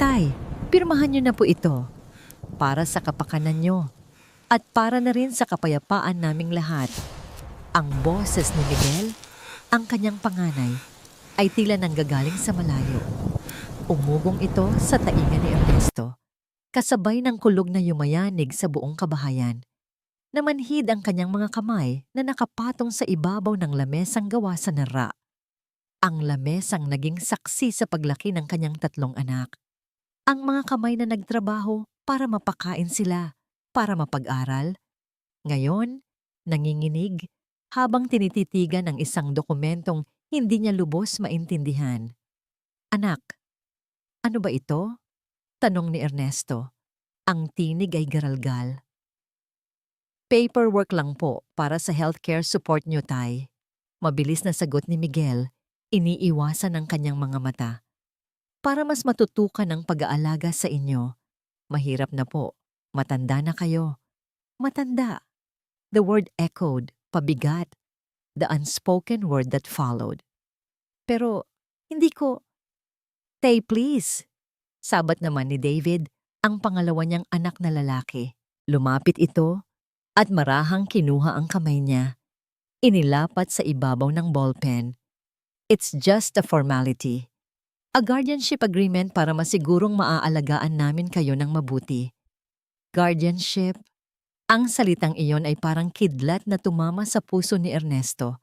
Tay, pirmahan niyo na po ito para sa kapakanan niyo at para na rin sa kapayapaan naming lahat. Ang boses ni Miguel, ang kanyang panganay, ay tila nanggagaling sa malayo. Umugong ito sa tainga ni Ernesto, kasabay ng kulog na yumayanig sa buong kabahayan. Namanhid ang kanyang mga kamay na nakapatong sa ibabaw ng lamesang gawa sa nara. Ang lamesang naging saksi sa paglaki ng kanyang tatlong anak. Ang mga kamay na nagtrabaho para mapakain sila, para mapag-aral. Ngayon, nanginginig habang tinititigan ang isang dokumentong hindi niya lubos maintindihan. Anak, ano ba ito? Tanong ni Ernesto. Ang tinig ay garalgal. Paperwork lang po para sa healthcare support niyo, Tay. Mabilis na sagot ni Miguel, iniiwasan ng kanyang mga mata. Para mas matutukan ang pag-aalaga sa inyo, mahirap na po, matanda na kayo. Matanda. The word echoed, pabigat, the unspoken word that followed. Pero hindi ko, Tay please. Sabat naman ni David, ang pangalawa niyang anak na lalaki. Lumapit ito at marahang kinuha ang kamay niya. Inilapat sa ibabaw ng ballpen. It's just a formality. A guardianship agreement para masigurong maaalagaan namin kayo ng mabuti. Guardianship. Ang salitang iyon ay parang kidlat na tumama sa puso ni Ernesto.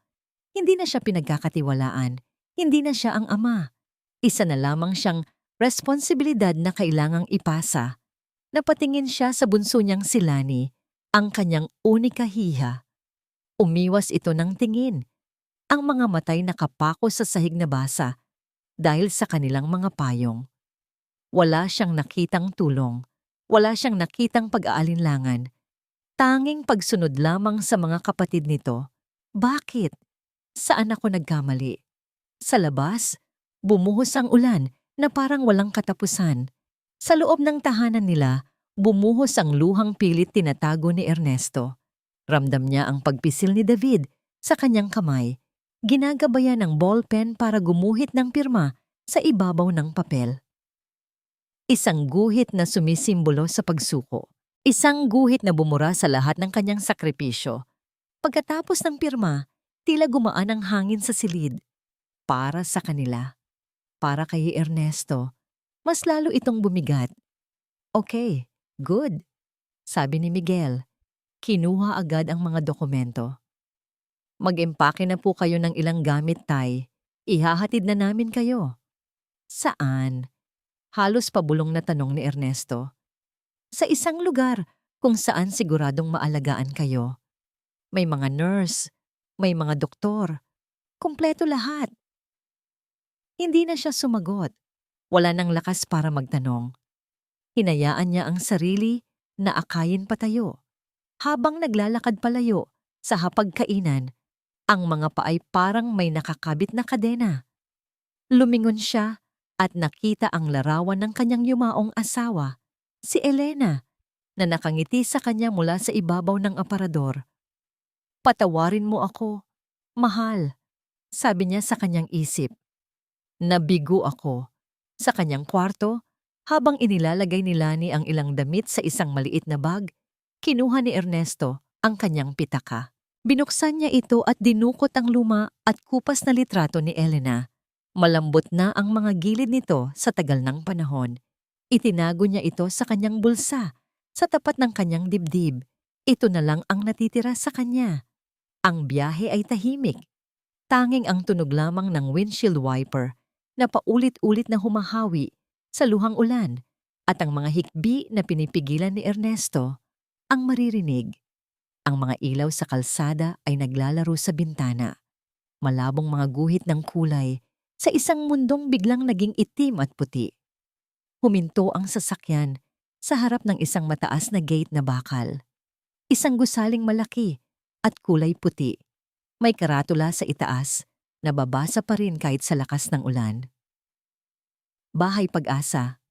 Hindi na siya pinagkakatiwalaan. Hindi na siya ang ama. Isa na lamang siyang responsibilidad na kailangang ipasa. Napatingin siya sa bunso niyang si Lani, ang kanyang unika hiha. Umiwas ito ng tingin. Ang mga matay nakapako sa sahig na basa dahil sa kanilang mga payong. Wala siyang nakitang tulong. Wala siyang nakitang pag-aalinlangan. Tanging pagsunod lamang sa mga kapatid nito. Bakit? Saan ako nagkamali? Sa labas, bumuhos ang ulan na parang walang katapusan. Sa loob ng tahanan nila, bumuhos ang luhang pilit tinatago ni Ernesto. Ramdam niya ang pagpisil ni David sa kanyang kamay. Ginagabayan ng ballpen para gumuhit ng pirma sa ibabaw ng papel. Isang guhit na sumisimbolo sa pagsuko. Isang guhit na bumura sa lahat ng kanyang sakripisyo. Pagkatapos ng pirma, tila gumaan ang hangin sa silid. Para sa kanila. Para kay Ernesto, mas lalo itong bumigat. Okay, good, sabi ni Miguel. Kinuha agad ang mga dokumento. Mag-empake na po kayo ng ilang gamit, Tay. Ihahatid na namin kayo. Saan? Halos pabulong na tanong ni Ernesto. Sa isang lugar kung saan siguradong maalagaan kayo. May mga nurse, may mga doktor. Kumpleto lahat. Hindi na siya sumagot. Wala nang lakas para magtanong. Hinayaan niya ang sarili na akayin patayo. Habang naglalakad palayo sa hapagkainan, ang mga paay parang may nakakabit na kadena. Lumingon siya at nakita ang larawan ng kanyang yumaong asawa, si Elena, na nakangiti sa kanya mula sa ibabaw ng aparador. Patawarin mo ako, mahal, sabi niya sa kanyang isip. Nabigo ako. Sa kanyang kwarto, habang inilalagay ni Lani ang ilang damit sa isang maliit na bag, kinuha ni Ernesto ang kanyang pitaka. Binuksan niya ito at dinukot ang luma at kupas na litrato ni Elena. Malambot na ang mga gilid nito sa tagal ng panahon. Itinago niya ito sa kanyang bulsa, sa tapat ng kanyang dibdib. Ito na lang ang natitira sa kanya. Ang biyahe ay tahimik. Tanging ang tunog lamang ng windshield wiper na paulit-ulit na humahawi sa luhang ulan at ang mga hikbi na pinipigilan ni Ernesto ang maririnig. Ang mga ilaw sa kalsada ay naglalaro sa bintana. Malabong mga guhit ng kulay sa isang mundong biglang naging itim at puti. Huminto ang sasakyan sa harap ng isang mataas na gate na bakal. Isang gusaling malaki at kulay puti. May karatula sa itaas. Nababasa pa rin kahit sa lakas ng ulan. Bahay Pag-asa.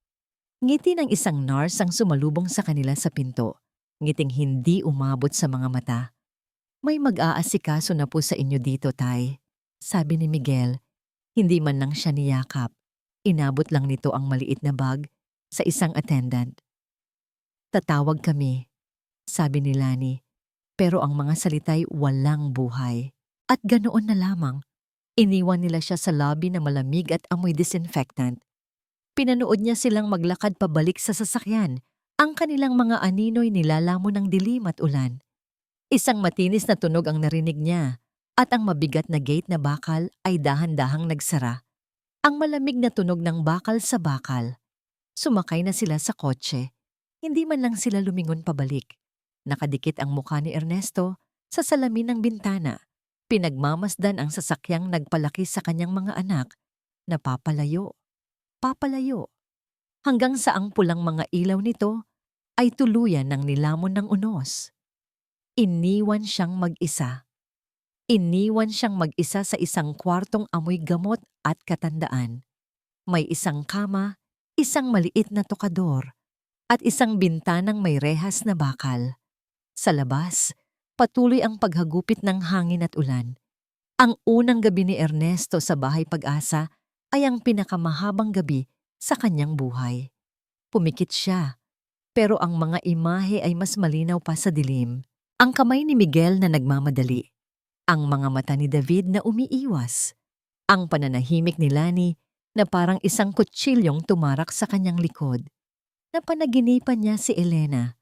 Ngiti ng isang nurse ang sumalubong sa kanila sa pinto. Ngiting hindi umabot sa mga mata. May mag-aasikaso na po sa inyo dito, Tay, sabi ni Miguel. Hindi man lang siya niyakap. Inabot lang nito ang maliit na bag sa isang attendant. Tatawag kami, sabi ni Lani, pero ang mga salita'y walang buhay. At ganoon na lamang, iniwan nila siya sa lobby na malamig at amoy disinfectant. Pinanood niya silang maglakad pabalik sa sasakyan. Ang kanilang mga anino'y nilalamon ng dilim at ulan. Isang matinis na tunog ang narinig niya at ang mabigat na gate na bakal ay dahan-dahang nagsara. Ang malamig na tunog ng bakal sa bakal. Sumakay na sila sa kotse. Hindi man lang sila lumingon pabalik. Nakadikit ang mukha ni Ernesto sa salamin ng bintana. Pinagmamasdan ang sasakyang nagpalaki sa kanyang mga anak na papalayo, papalayo. Hanggang sa ang pulang mga ilaw nito ay tuluyan ng nilamon ng unos. Iniwan siyang mag-isa. Iniwan siyang mag-isa sa isang kwartong amoy gamot at katandaan. May isang kama, isang maliit na tokador, at isang bintanang may rehas na bakal. Sa labas, patuloy ang paghagupit ng hangin at ulan. Ang unang gabi ni Ernesto sa Bahay Pag-asa ay ang pinakamahabang gabi sa kanyang buhay. Pumikit siya, pero ang mga imahe ay mas malinaw pa sa dilim. Ang kamay ni Miguel na nagmamadali. Ang mga mata ni David na umiiwas. Ang pananahimik ni Lani na parang isang kutsilyong tumarak sa kanyang likod. Napanaginipan niya si Elena.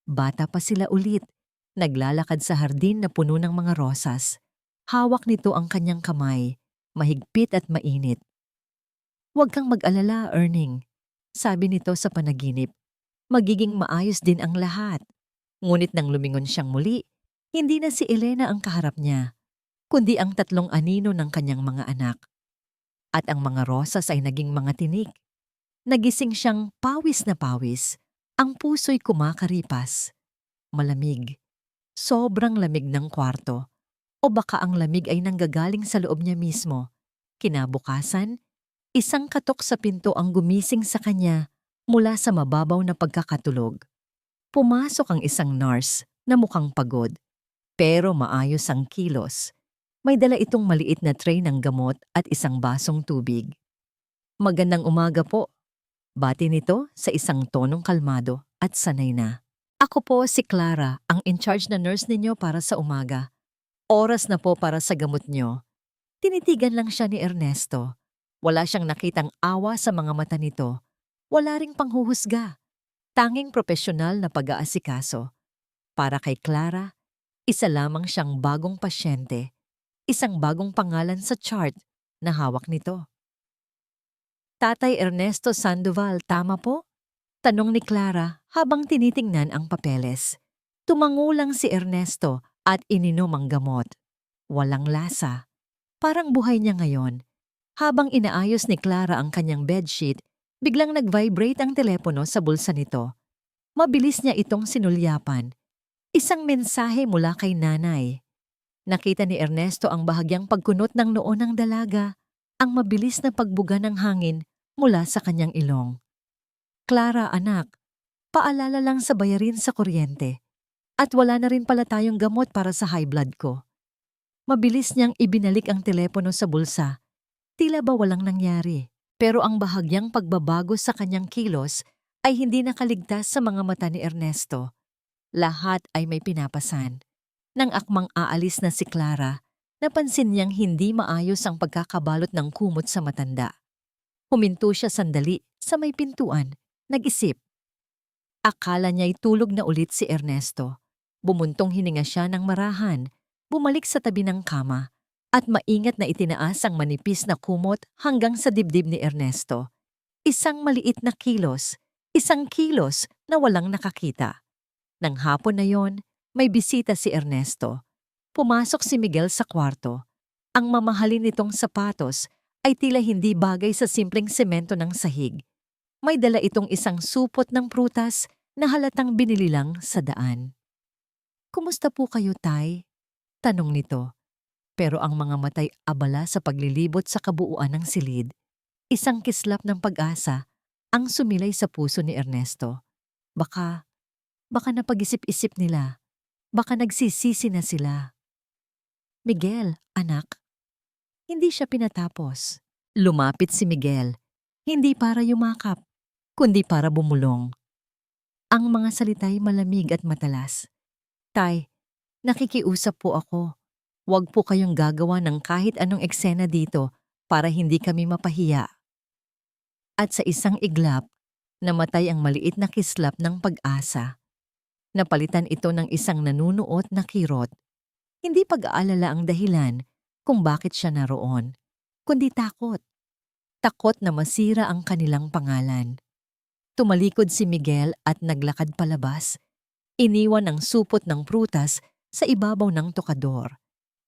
Bata pa sila ulit, naglalakad sa hardin na puno ng mga rosas. Hawak nito ang kanyang kamay, mahigpit at mainit. "Huwag kang mag-alala, Erning," sabi nito sa panaginip. "Magiging maayos din ang lahat." Ngunit nang lumingon siyang muli, hindi na si Elena ang kaharap niya, kundi ang tatlong anino ng kanyang mga anak. At ang mga rosas ay naging mga tinik. Nagising siyang pawis na pawis, ang puso'y kumakaripas. Malamig, sobrang lamig ng kwarto. O baka ang lamig ay nanggagaling sa loob niya mismo. Kinabukasan, isang katok sa pinto ang gumising sa kanya mula sa mababaw na pagkakatulog. Pumasok ang isang nurse na mukhang pagod, pero maayos ang kilos. May dala itong maliit na tray ng gamot at isang basong tubig. "Magandang umaga po," bati nito sa isang tonong kalmado at sanay na. "Ako po si Clara, ang in-charge na nurse ninyo para sa umaga. Oras na po para sa gamot nyo." Tinitigan lang siya ni Ernesto. Wala siyang nakitang awa sa mga mata nito. Wala ring panghuhusga. Tanging propesyonal na pag-aasikaso. Para kay Clara, isa lamang siyang bagong pasyente. Isang bagong pangalan sa chart na hawak nito. "Tatay Ernesto Sandoval, tama po?" Tanong ni Clara habang tinitingnan ang papeles. Tumangulang si Ernesto at ininom ang gamot. Walang lasa. Parang buhay niya ngayon. Habang inaayos ni Clara ang kanyang bedsheet, biglang nag-vibrate ang telepono sa bulsa nito. Mabilis niya itong sinulyapan. Isang mensahe mula kay nanay. Nakita ni Ernesto ang bahagyang pagkunot ng noo ng dalaga, ang mabilis na pagbuga ng hangin mula sa kanyang ilong. "Clara, anak, paalala lang sa bayarin sa kuryente. At wala na rin pala tayong gamot para sa high blood ko." Mabilis niyang ibinalik ang telepono sa bulsa. Tila ba walang nangyari. Pero ang bahagyang pagbabago sa kanyang kilos ay hindi nakaligtas sa mga mata ni Ernesto. Lahat ay may pinapasan. Nang akmang aalis na si Clara, napansin niyang hindi maayos ang pagkakabalot ng kumot sa matanda. Huminto siya sandali sa may pintuan, nag-isip. Akala niya'y tulog na ulit si Ernesto. Bumuntong hininga siya ng marahan, bumalik sa tabi ng kama, at maingat na itinaas ang manipis na kumot hanggang sa dibdib ni Ernesto. Isang maliit na kilos, isang kilos na walang nakakita. Nang hapon na yon, may bisita si Ernesto. Pumasok si Miguel sa kwarto. Ang mamahalin nitong sapatos ay tila hindi bagay sa simpleng semento ng sahig. May dala itong isang supot ng prutas na halatang binili lang sa daan. "Kumusta po kayo, Tay?" tanong nito. Pero ang mga matay abala sa paglilibot sa kabuuan ng silid. Isang kislap ng pag-asa ang sumilay sa puso ni Ernesto. Baka napag-isip-isip nila. Baka nagsisisi na sila. "Miguel, anak." Hindi siya pinatapos. Lumapit si Miguel, hindi para yumakap, kundi para bumulong. Ang mga salita'y malamig at matalas. Tay, nakikiusap po ako. Huwag po kayong gagawa ng kahit anong eksena dito para hindi kami mapahiya. At sa isang iglap, namatay ang maliit na kislap ng pag-asa. Napalitan ito ng isang nanunuot na kirot. Hindi pag-aalala ang dahilan kung bakit siya naroon, kundi takot. Takot na masira ang kanilang pangalan. Tumalikod si Miguel at naglakad palabas. Iniwan ang supot ng prutas sa ibabaw ng tokador.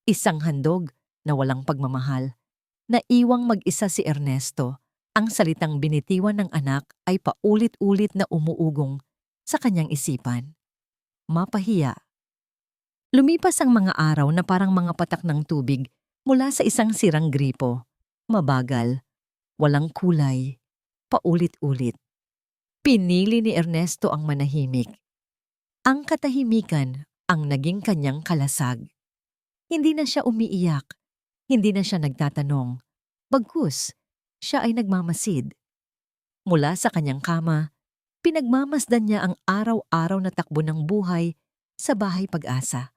Isang handog na walang pagmamahal. Naiwang mag-isa si Ernesto. Ang salitang binitiwan ng anak ay paulit-ulit na umuugong sa kanyang isipan. Mapahiya. Lumipas ang mga araw na parang mga patak ng tubig mula sa isang sirang gripo. Mabagal, walang kulay, paulit-ulit. Pinili ni Ernesto ang manahimik. Ang katahimikan ang naging kanyang kalasag. Hindi na siya umiiyak, hindi na siya nagtatanong. Bagkus, siya ay nagmamasid. Mula sa kanyang kama, pinagmamasdan niya ang araw-araw na takbo ng buhay sa bahay Pag-asa.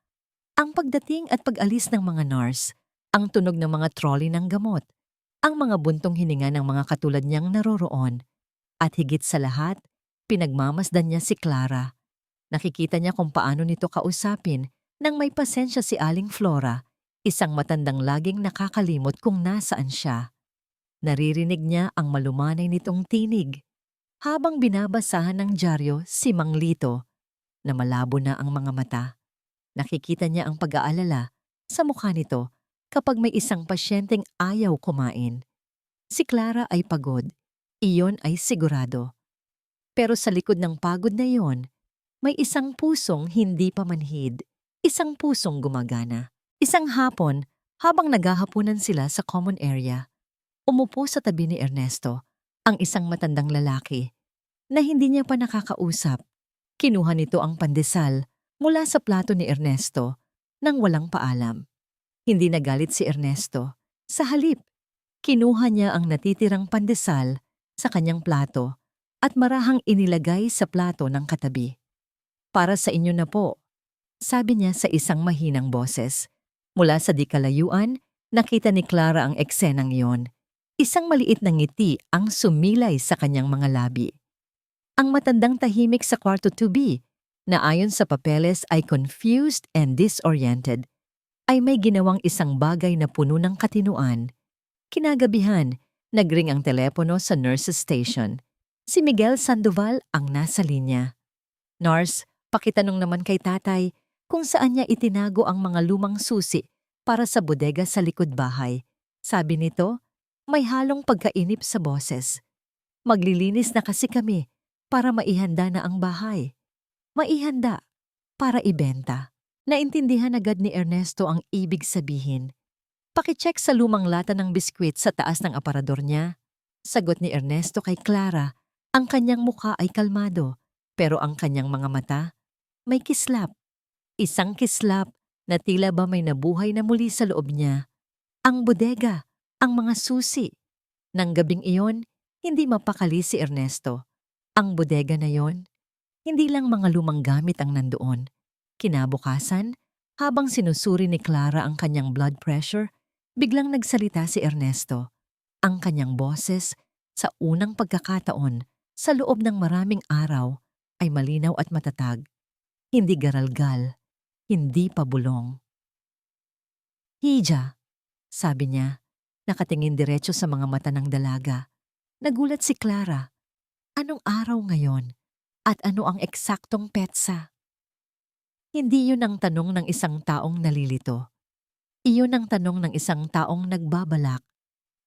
Ang pagdating at pag-alis ng mga nurse, ang tunog ng mga trolley ng gamot, ang mga buntong hininga ng mga katulad niyang naroroon, at higit sa lahat, pinagmamasdan niya si Clara. Nakikita niya kung paano nito kausapin nang may pasensya si Aling Flora, isang matandang laging nakakalimot kung nasaan siya. Naririnig niya ang malumanay nitong tinig. Habang binabasahan ng dyaryo si Mang Lito, na malabo na ang mga mata. Nakikita niya ang pag-aalala sa mukha nito kapag may isang pasyenteng ayaw kumain. Si Clara ay pagod. Iyon ay sigurado. Pero sa likod ng pagod na iyon, may isang pusong hindi pa manhid. Isang pusong gumagana. Isang hapon, habang naghahapunan sila sa common area, umupo sa tabi ni Ernesto ang isang matandang lalaki na hindi niya pa nakakausap. Kinuha nito ang pandesal mula sa plato ni Ernesto nang walang paalam. Hindi nagalit si Ernesto. Sa halip, kinuha niya ang natitirang pandesal sa kanyang plato at marahang inilagay sa plato ng katabi. Para sa inyo na po, sabi niya sa isang mahinang boses. Mula sa di kalayuan, nakita ni Clara ang eksenang iyon. Isang maliit na ngiti ang sumilay sa kanyang mga labi. Ang matandang tahimik sa kwarto 2B, na ayon sa papeles ay confused and disoriented, ay may ginawang isang bagay na puno ng katinuan. Kinagabihan, nagring ang telepono sa nurse's station. Si Miguel Sandoval ang nasa linya. Nurse, pakitanong naman kay tatay kung saan niya itinago ang mga lumang susi para sa bodega sa likod bahay. Sabi nito, may halong pagkainip sa boses. Maglilinis na kasi kami para maihanda na ang bahay. Maihanda para ibenta. Naintindihan agad ni Ernesto ang ibig sabihin. Pakicheck sa lumang lata ng biskwit sa taas ng aparador niya. Sagot ni Ernesto kay Clara, ang kanyang mukha ay kalmado, pero ang kanyang mga mata may kislap. Isang kislap na tila ba may nabuhay na muli sa loob niya. Ang bodega, ang mga susi. Nang gabing iyon, hindi mapakali si Ernesto. Ang bodega na yon, hindi lang mga lumang gamit ang nandoon. Kinabukasan, habang sinusuri ni Clara ang kanyang blood pressure, biglang nagsalita si Ernesto. Ang kanyang boses, sa unang pagkakataon, sa loob ng maraming araw, ay malinaw at matatag. Hindi garalgal, hindi pabulong. Hija, sabi niya, nakatingin diretso sa mga mata ng dalaga. Nagulat si Clara. Anong araw ngayon? At ano ang eksaktong petsa? Hindi yun ang tanong ng isang taong nalilito. Iyon ang tanong ng isang taong nagbabalak.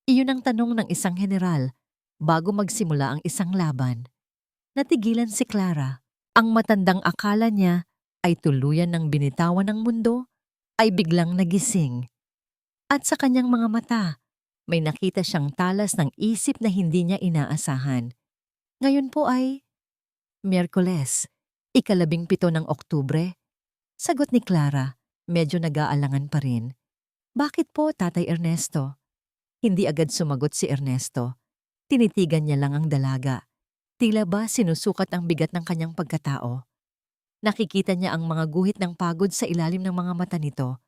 Iyon ang tanong ng isang general bago magsimula ang isang laban. Natigilan si Clara. Ang matandang akala niya ay tuluyan ng binitawan ng mundo, ay biglang nagising. At sa kanyang mga mata, may nakita siyang talas ng isip na hindi niya inaasahan. Ngayon po ay Miyerkules, 17 ng Oktubre. Sagot ni Clara, medyo nag-aalangan pa rin. Bakit po, Tatay Ernesto? Hindi agad sumagot si Ernesto. Tinitigan niya lang ang dalaga. Tila ba sinusukat ang bigat ng kanyang pagkatao? Nakikita niya ang mga guhit ng pagod sa ilalim ng mga mata nito.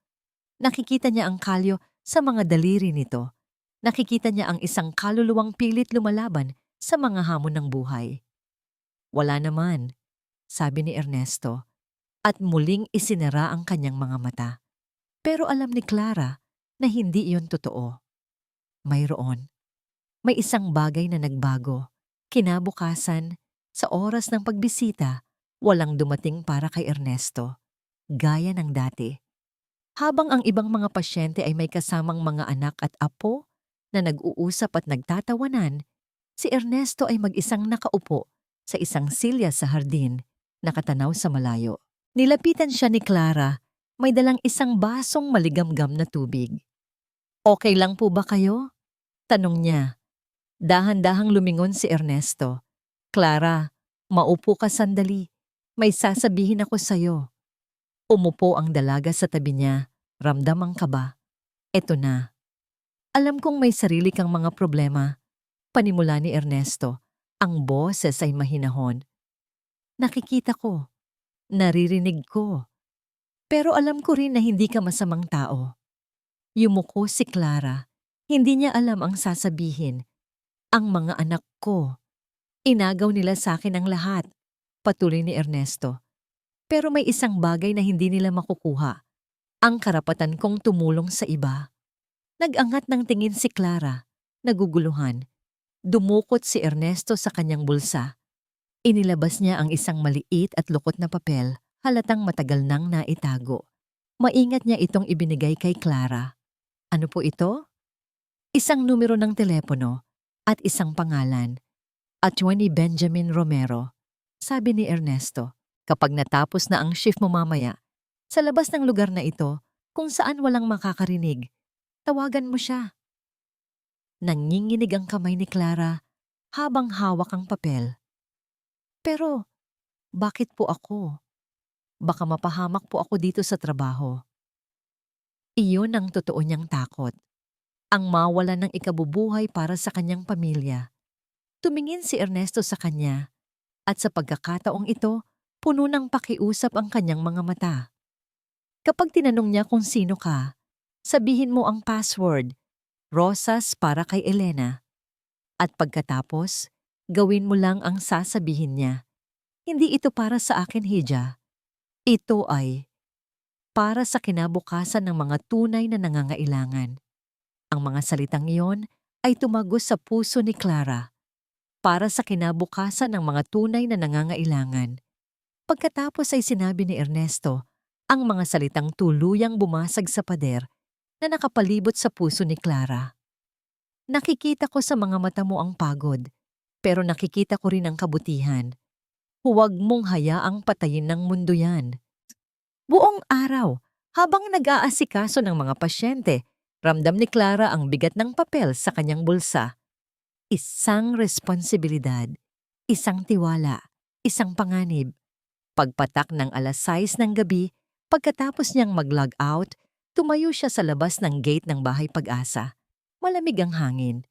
Nakikita niya ang kalyo sa mga daliri nito. Nakikita niya ang isang kaluluwang pilit lumalaban sa mga hamon ng buhay. Wala naman, sabi ni Ernesto, at muling isinara ang kanyang mga mata. Pero alam ni Clara na hindi iyon totoo. Mayroon. May isang bagay na nagbago. Kinabukasan, sa oras ng pagbisita, walang dumating para kay Ernesto, gaya ng dati. Habang ang ibang mga pasyente ay may kasamang mga anak at apo na nag-uusap at nagtatawanan, si Ernesto ay mag-isang nakaupo sa isang silya sa hardin, nakatanaw sa malayo. Nilapitan siya ni Clara, may dalang isang basong maligamgam na tubig. "Okay lang po ba kayo?" tanong niya. Dahan-dahang lumingon si Ernesto. "Clara, maupo ka sandali. May sasabihin ako sa'yo." Umupo ang dalaga sa tabi niya. "Ramdam ang kaba. Eto na. Alam kong may sarili kang mga problema." Panimula ni Ernesto. Ang boses ay mahinahon. "Nakikita ko. Naririnig ko. Pero alam ko rin na hindi ka masamang tao." Yumuko si Clara. Hindi niya alam ang sasabihin. "Ang mga anak ko. Inagaw nila sa akin ang lahat." Patuloy ni Ernesto. "Pero may isang bagay na hindi nila makukuha. Ang karapatan kong tumulong sa iba." Nag-angat ng tingin si Clara. Naguguluhan. Dumukot si Ernesto sa kanyang bulsa. Inilabas niya ang isang maliit at lukot na papel, halatang matagal nang naitago. Maingat niya itong ibinigay kay Clara. Ano po ito? Isang numero ng telepono at isang pangalan. Attorney Benjamin Romero. Sabi ni Ernesto, "Kapag natapos na ang shift mo mamaya, sa labas ng lugar na ito, kung saan walang makakarinig, tawagan mo siya." Nanginginig ang kamay ni Clara habang hawak ang papel. "Pero bakit po ako? Baka mapahamak po ako dito sa trabaho." Iyon ang totoo niyang takot. Ang mawalan ng ikabubuhay para sa kanyang pamilya. Tumingin si Ernesto sa kanya at sa pagkakataong ito, puno ng pakiusap ang kanyang mga mata. Kapag tinanong niya kung sino ka, sabihin mo ang password, Rosas para kay Elena. At pagkatapos, gawin mo lang ang sasabihin niya. Hindi ito para sa akin, Hija. Ito ay para sa kinabukasan ng mga tunay na nangangailangan. Ang mga salitang iyon ay tumagos sa puso ni Clara. Para sa kinabukasan ng mga tunay na nangangailangan. Pagkatapos ay sinabi ni Ernesto ang mga salitang tuluyang bumasag sa pader na nakapalibot sa puso ni Clara. "Nakikita ko sa mga mata mo ang pagod, pero nakikita ko rin ang kabutihan. Huwag mong hayaang patayin ng mundo yan." Buong araw, habang nag-aasikaso ng mga pasyente, ramdam ni Clara ang bigat ng papel sa kanyang bulsa. Isang responsibilidad, isang tiwala, isang panganib. Pagpatak ng 6:00 ng gabi, pagkatapos niyang mag-log out, tumayo siya sa labas ng gate ng Bahay Pag-asa. Malamig ang hangin.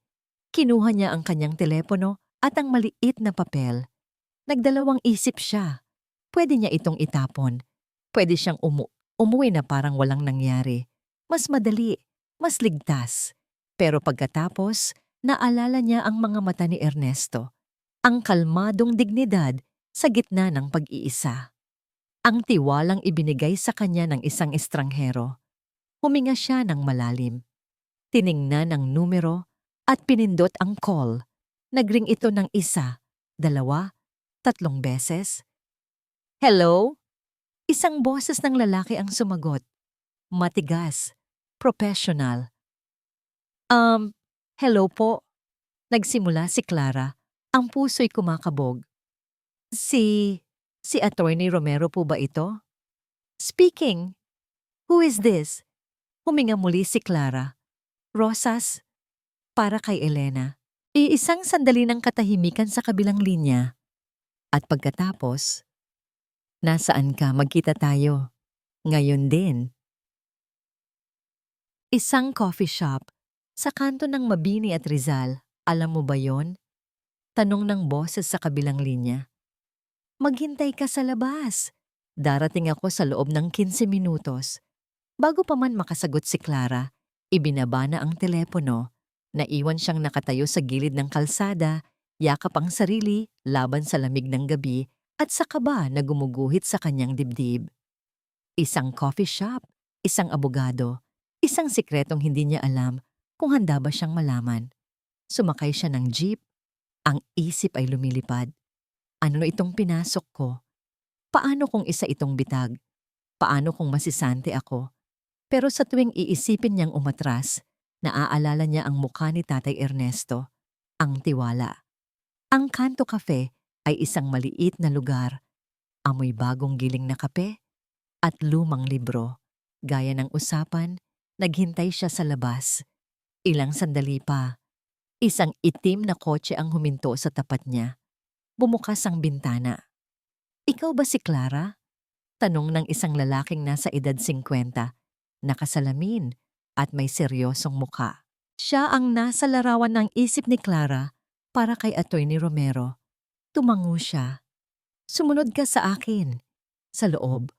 Kinuha niya ang kanyang telepono at ang maliit na papel. Nagdalawang isip siya. Pwede niya itong itapon. Pwede siyang umuwi na parang walang nangyari. Mas madali, mas ligtas. Pero pagkatapos, naalala niya ang mga mata ni Ernesto. Ang kalmadong dignidad sa gitna ng pag-iisa. Ang tiwalang ibinigay sa kanya ng isang estranghero. Huminga siya ng malalim. Tiningnan ang numero at pinindot ang call. Nagring ito ng 1, 2, 3 beses. "Hello?" Isang boses ng lalaki ang sumagot. Matigas, professional. Hello po." Nagsimula si Clara. Ang puso'y kumakabog. Si Attorney Romero po ba ito?" "Speaking. Who is this?" Huminga muli si Clara. "Rosas, para kay Elena." Iisang sandali ng katahimikan sa kabilang linya. At pagkatapos, "Nasaan ka? Magkita tayo. Ngayon din." Isang coffee shop sa kanto ng Mabini at Rizal. Alam mo ba yon? Tanong ng boses sa kabilang linya. Maghintay ka sa labas. Darating ako sa loob ng 15 minutos. Bago pa man makasagot si Clara, ibinaba na ang telepono. Naiwan siyang nakatayo sa gilid ng kalsada, yakap ang sarili laban sa lamig ng gabi at sa kaba na gumuguhit sa kanyang dibdib. Isang coffee shop, isang abogado, isang sikretong hindi niya alam kung handa ba siyang malaman. Sumakay siya ng jeep, ang isip ay lumilipad. Ano itong pinasok ko? Paano kung isa itong bitag? Paano kung masisante ako? Pero sa tuwing iisipin niyang umatras, naaalala niya ang mukha ni Tatay Ernesto, ang tiwala. Ang Kanto Cafe ay isang maliit na lugar, amoy bagong giling na kape at lumang libro. Gaya ng usapan, naghintay siya sa labas. Ilang sandali pa, isang itim na kotse ang huminto sa tapat niya. Bumukas ang bintana. Ikaw ba si Clara? Tanong ng isang lalaking nasa edad 50, nakasalamin at may seryosong mukha. Siya ang nasa larawan ng isip ni Clara para kay Attorney Romero. Tumango siya. Sumunod ka sa akin. Sa loob,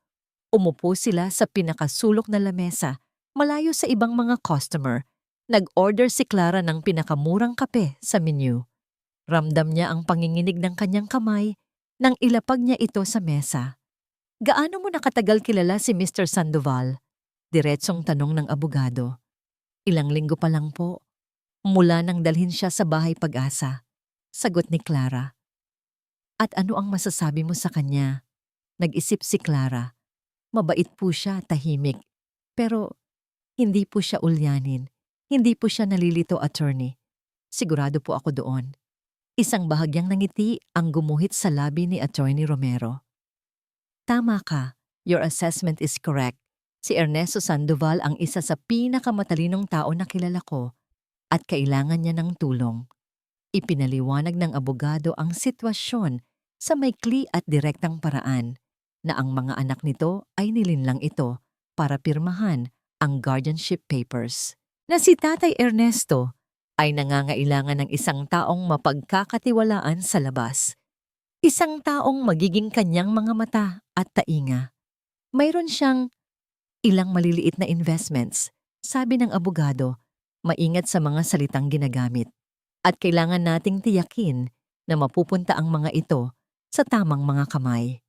umupo sila sa pinakasulok na lamesa, malayo sa ibang mga customer. Nag-order si Clara ng pinakamurang kape sa menu. Ramdam niya ang panginginig ng kanyang kamay nang ilapag niya ito sa mesa. Gaano mo nakatagal kilala si Mr. Sandoval? Diretsong tanong ng abogado. Ilang linggo pa lang po. Mula nang dalhin siya sa bahay Pag-asa. Sagot ni Clara. At ano ang masasabi mo sa kanya? Nag-isip si Clara. Mabait po siya, tahimik. Pero hindi po siya ulyanin. Hindi po siya nalilito, attorney. Sigurado po ako doon. Isang bahagyang nangiti ang gumuhit sa labi ni Attorney Romero. Tama ka. Your assessment is correct. Si Ernesto Sandoval ang isa sa pinakamatalinong tao na kilala ko at kailangan niya ng tulong. Ipinaliwanag ng abogado ang sitwasyon sa maikli at direktang paraan na ang mga anak nito ay nilinlang ito para pirmahan ang guardianship papers. Na si Tatay Ernesto ay nangangailangan ng isang taong mapagkakatiwalaan sa labas. Isang taong magiging kanyang mga mata at tainga. Mayroon siyang ilang maliliit na investments, sabi ng abogado, maingat sa mga salitang ginagamit. At kailangan nating tiyakin na mapupunta ang mga ito sa tamang mga kamay.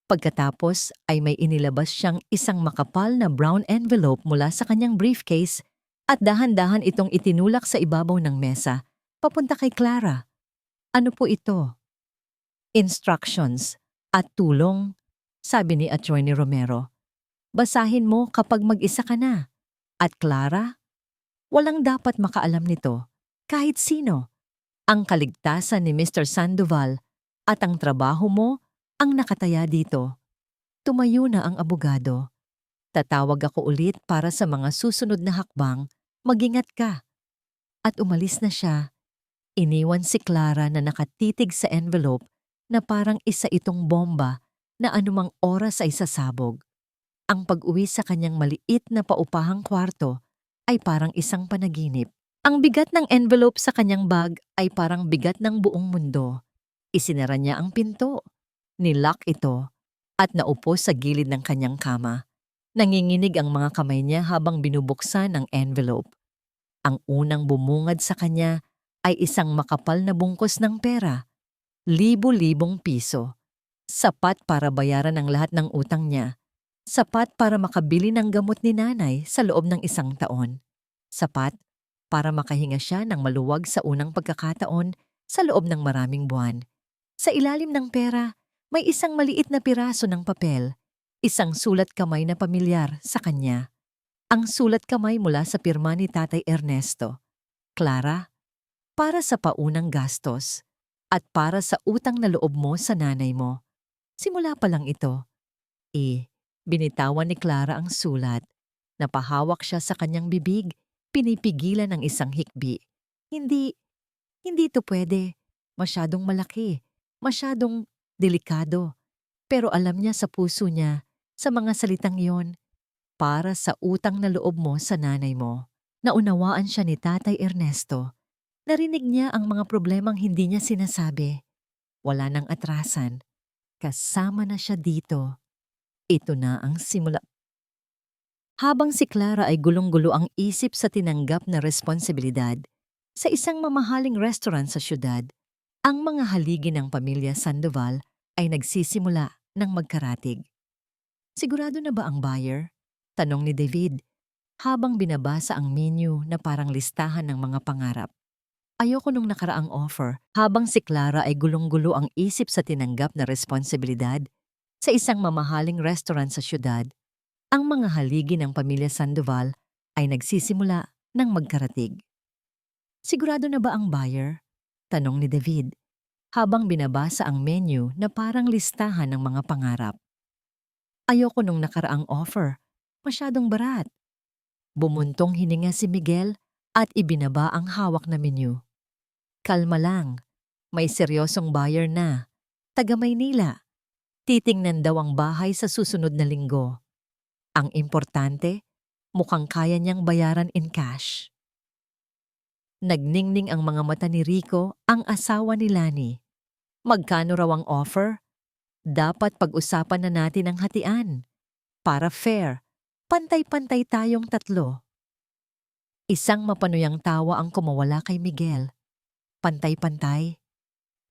Pagkatapos ay may inilabas siyang isang makapal na brown envelope mula sa kanyang briefcase at dahan-dahan itong itinulak sa ibabaw ng mesa, papunta kay Clara. Ano po ito? Instructions at tulong, sabi ni Attorney Romero. Basahin mo kapag mag-isa ka na. At Clara, walang dapat makaalam nito, kahit sino. Ang kaligtasan ni Mr. Sandoval at ang trabaho mo ang nakataya dito. Tumayo na ang abogado. Tatawag ako ulit para sa mga susunod na hakbang, mag-ingat ka. At umalis na siya. Iniwan si Clara na nakatitig sa envelope na parang isa itong bomba na anumang oras ay sasabog. Ang pag-uwi sa kanyang maliit na paupahang kwarto ay parang isang panaginip. Ang bigat ng envelope sa kanyang bag ay parang bigat ng buong mundo. Isinara niya ang pinto, nilock ito, at naupo sa gilid ng kanyang kama. Nanginginig ang mga kamay niya habang binubuksan ang envelope. Ang unang bumungad sa kanya ay isang makapal na bungkos ng pera, libo-libong piso. Sapat para bayaran ang lahat ng utang niya. Sapat para makabili ng gamot ni nanay sa loob ng 1 taon. Sapat para makahinga siya ng maluwag sa unang pagkakataon sa loob ng maraming buwan. Sa ilalim ng pera, may isang maliit na piraso ng papel. Isang sulat kamay na pamilyar sa kanya. Ang sulat kamay mula sa pirma ni Tatay Ernesto. Clara, para sa paunang gastos at para sa utang na loob mo sa nanay mo. Simula pa lang ito. Binitawan ni Clara ang sulat. Napahawak siya sa kanyang bibig, pinipigilan ng isang hikbi. Hindi ito pwede. Masyadong malaki, masyadong delikado. Pero alam niya sa puso niya, sa mga salitang iyon, para sa utang na loob mo sa nanay mo. Naunawaan siya ni Tatay Ernesto. Narinig niya ang mga problemang hindi niya sinasabi. Wala nang atrasan. Kasama na siya dito. Ito na ang simula. Habang si Clara ay gulong-gulo ang isip sa tinanggap na responsibilidad, sa isang mamahaling restaurant sa syudad, ang mga haligi ng pamilya Sandoval ay nagsisimula ng magkaratig. Sigurado na ba ang buyer? Tanong ni David habang binabasa ang menu na parang listahan ng mga pangarap. Ayoko nung nakaraang offer habang si Clara ay gulong-gulo ang isip sa tinanggap na responsibilidad sa isang mamahaling restaurant sa syudad. Ang mga haligi ng pamilya Sandoval ay nagsisimula ng magkaratig. Sigurado na ba ang buyer? Tanong ni David habang binabasa ang menu na parang listahan ng mga pangarap. Ayoko nung nakaraang offer. Masyadong barat. Bumuntong hininga si Miguel at ibinaba ang hawak na menu. Kalma lang. May seryosong buyer na. Taga Maynila. Titingnan daw ang bahay sa susunod na linggo. Ang importante, mukhang kaya niyang bayaran in cash. Nagningning ang mga mata ni Rico, ang asawa ni Lani. Magkano raw ang offer? Dapat pag-usapan na natin ang hatian. Para fair, pantay-pantay tayong tatlo. Isang mapanuyang tawa ang kumawala kay Miguel. Pantay-pantay?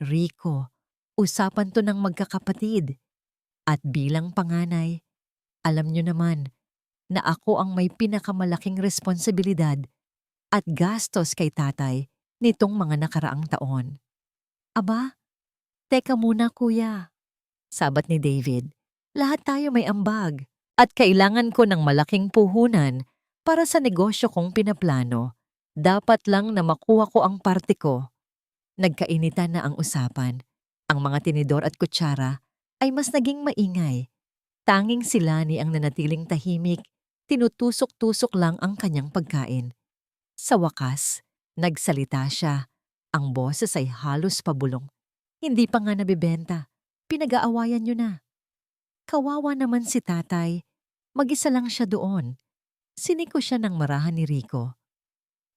Rico, usapan to ng magkakapatid. At bilang panganay, alam niyo naman na ako ang may pinakamalaking responsibilidad at gastos kay tatay nitong mga nakaraang taon. Aba, teka muna kuya. Sabat ni David, lahat tayo may ambag at kailangan ko ng malaking puhunan para sa negosyo kong pinaplano. Dapat lang na makuha ko ang parte ko. Nagkainitan na ang usapan. Ang mga tinidor at kutsara ay mas naging maingay. Tanging si Lani ang nanatiling tahimik, tinutusok-tusok lang ang kanyang pagkain. Sa wakas, nagsalita siya. Ang boses ay halos pabulong. Hindi pa nga nabibenta. Pinag-aawayan niyo na. Kawawa naman si tatay. Mag-isa lang siya doon. Siniko siya ng marahan ni Rico.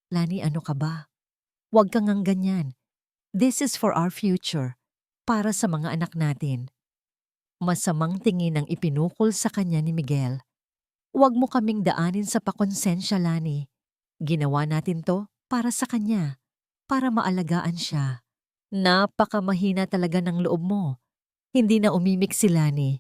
Lani, ano ka ba? Huwag kang ngang ganyan. This is for our future. Para sa mga anak natin. Masamang tingin ang ipinukol sa kanya ni Miguel. Huwag mo kaming daanin sa pakonsensya, Lani. Ginawa natin to para sa kanya. Para maalagaan siya. Napakamahina talaga ng loob mo. Hindi na umimik si Lani.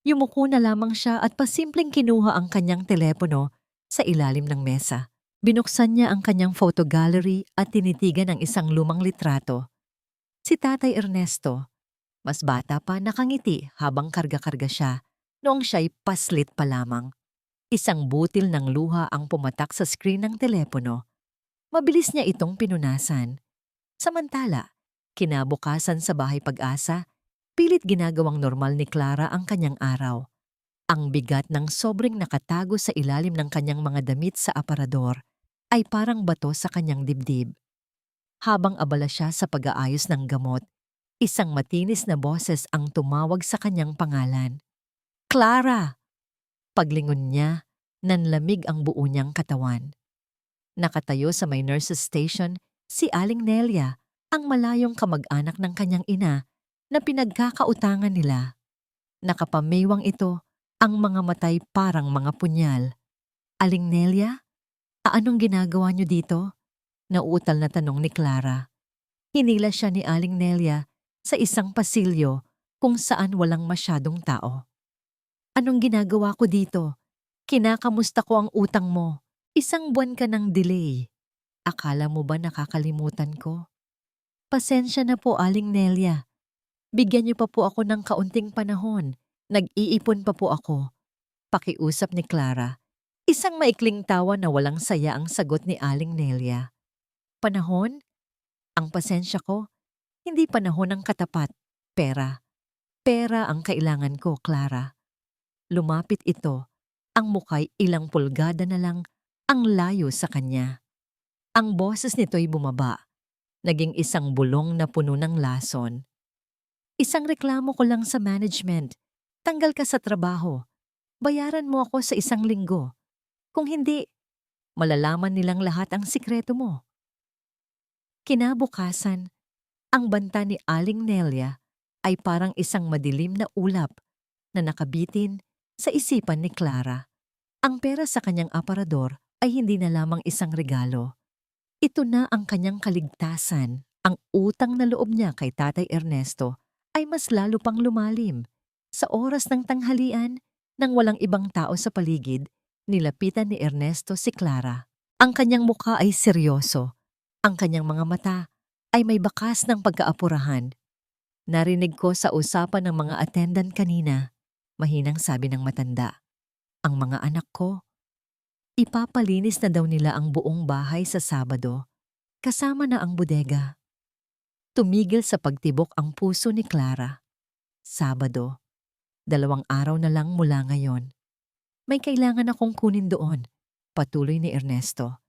Yumuko na lamang siya at pasimpleng kinuha ang kanyang telepono sa ilalim ng mesa. Binuksan niya ang kanyang photo gallery at tinitigan ang isang lumang litrato. Si Tatay Ernesto, mas bata pa, nakangiti habang karga-karga siya noong siya'y paslit pa lamang. Isang butil ng luha ang pumatak sa screen ng telepono. Mabilis niya itong pinunasan. Samantala, kinabukasan sa Bahay Pag-asa, pilit ginagawang normal ni Clara ang kanyang araw. Ang bigat ng sobrang nakatago sa ilalim ng kanyang mga damit sa aparador ay parang bato sa kanyang dibdib. Habang abala siya sa pag-aayos ng gamot, isang matinis na boses ang tumawag sa kanyang pangalan. Clara! Paglingon niya, nanlamig ang buo niyang katawan. Nakatayo sa may nurse's station si Aling Nelia, ang malayong kamag-anak ng kanyang ina na pinagkakautangan nila. Nakapamewang ito, ang mga matay parang mga punyal. Aling Nelia, anong ginagawa niyo dito? Nauutal na tanong ni Clara. Hinila siya ni Aling Nelia sa isang pasilyo kung saan walang masyadong tao. Anong ginagawa ko dito? Kinakamusta ko ang utang mo. 1 buwan ka ng delay. Akala mo ba nakakalimutan ko? Pasensya na po, Aling Nelia. Bigyan niyo pa po ako ng kaunting panahon. Nag-iipon pa po ako. Pakiusap ni Clara. Isang maikling tawa na walang saya ang sagot ni Aling Nelia. Panahon? Ang pasensya ko, hindi panahon ng katapat. Pera. Pera ang kailangan ko, Clara. Lumapit ito. Ang muka'y ilang pulgada na lang ang layo sa kanya. Ang boses nito'y bumaba. Naging isang bulong na puno ng lason. Isang reklamo ko lang sa management. Tanggal ka sa trabaho. Bayaran mo ako sa 1 linggo. Kung hindi, malalaman nilang lahat ang sikreto mo. Kinabukasan, ang banta ni Aling Nelia ay parang isang madilim na ulap na nakabitin sa isipan ni Clara. Ang pera sa kanyang aparador ay hindi na lamang isang regalo. Ito na ang kanyang kaligtasan. Ang utang na loob niya kay Tatay Ernesto ay mas lalo pang lumalim. Sa oras ng tanghalian, nang walang ibang tao sa paligid, nilapitan ni Ernesto si Clara. Ang kanyang mukha ay seryoso. Ang kanyang mga mata ay may bakas ng pagkaapurahan. Narinig ko sa usapan ng mga attendant kanina, mahinang sabi ng matanda. Ang mga anak ko, ipapalinis na daw nila ang buong bahay sa Sabado, kasama na ang bodega. Tumigil sa pagtibok ang puso ni Clara. Sabado, 2 araw na lang mula ngayon. May kailangan akong kunin doon, patuloy ni Ernesto.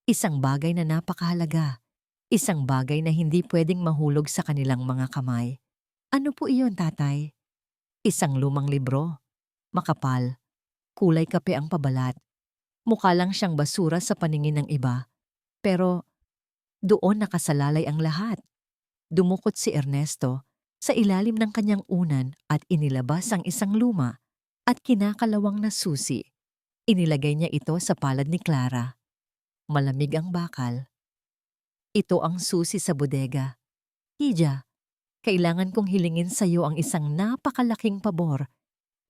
Isang bagay na napakahalaga. Isang bagay na hindi pwedeng mahulog sa kanilang mga kamay. Ano po iyon, tatay? Isang lumang libro. Makapal. Kulay kape ang pabalat. Mukha lang siyang basura sa paningin ng iba. Pero doon nakasalalay ang lahat. Dumukot si Ernesto sa ilalim ng kanyang unan at inilabas ang isang luma at kinakalawang na susi. Inilagay niya ito sa palad ni Clara. Malamig ang bakal. Ito ang susi sa bodega. Hija, kailangan kong hilingin sa iyo ang isang napakalaking pabor.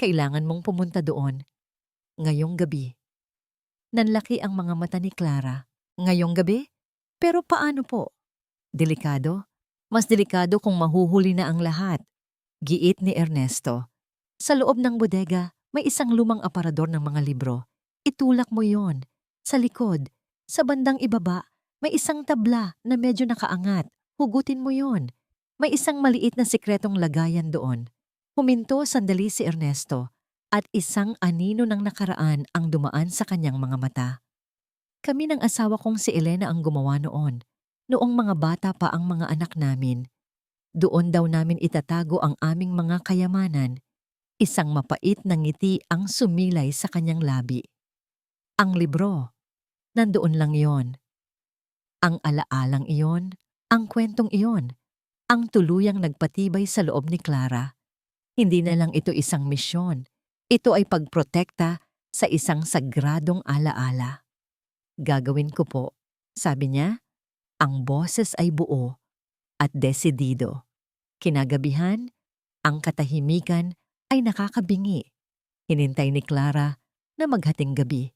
Kailangan mong pumunta doon. Ngayong gabi. Nanlaki ang mga mata ni Clara. Ngayong gabi? Pero paano po? Delikado? Mas delikado kung mahuhuli na ang lahat. Giit ni Ernesto. Sa loob ng bodega, may isang lumang aparador ng mga libro. Itulak mo yon. Sa likod, sa bandang ibaba, may isang tabla na medyo nakaangat. Hugutin mo yon. May isang maliit na sikretong lagayan doon. Huminto sandali si Ernesto at isang anino ng nakaraan ang dumaan sa kanyang mga mata. Kami ng asawa kong si Elena ang gumawa noon. Noong mga bata pa ang mga anak namin. Doon daw namin itatago ang aming mga kayamanan. Isang mapait na ngiti ang sumilay sa kanyang labi. Ang libro, nandoon lang iyon. Ang alaalang iyon, ang kwentong iyon, ang tuluyang nagpatibay sa loob ni Clara. Hindi na lang ito isang misyon. Ito ay pagprotekta sa isang sagradong alaala. Gagawin ko po, sabi niya. Ang boses ay buo at desidido. Kinagabihan, ang katahimikan ay nakakabingi. Hinintay ni Clara na maghating gabi.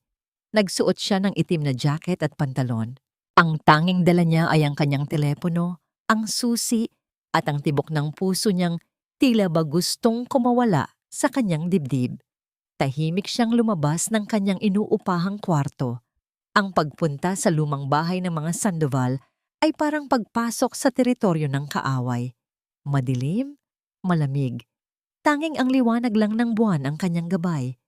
Nagsuot siya ng itim na jacket at pantalon. Ang tanging dala niya ay ang kanyang telepono, ang susi at ang tibok ng puso niyang tila ba gustong kumawala sa kanyang dibdib. Tahimik siyang lumabas ng kanyang inuupahang kwarto. Ang pagpunta sa lumang bahay ng mga Sandoval ay parang pagpasok sa teritoryo ng kaaway. Madilim, malamig. Tanging ang liwanag lang ng buwan ang kanyang gabay.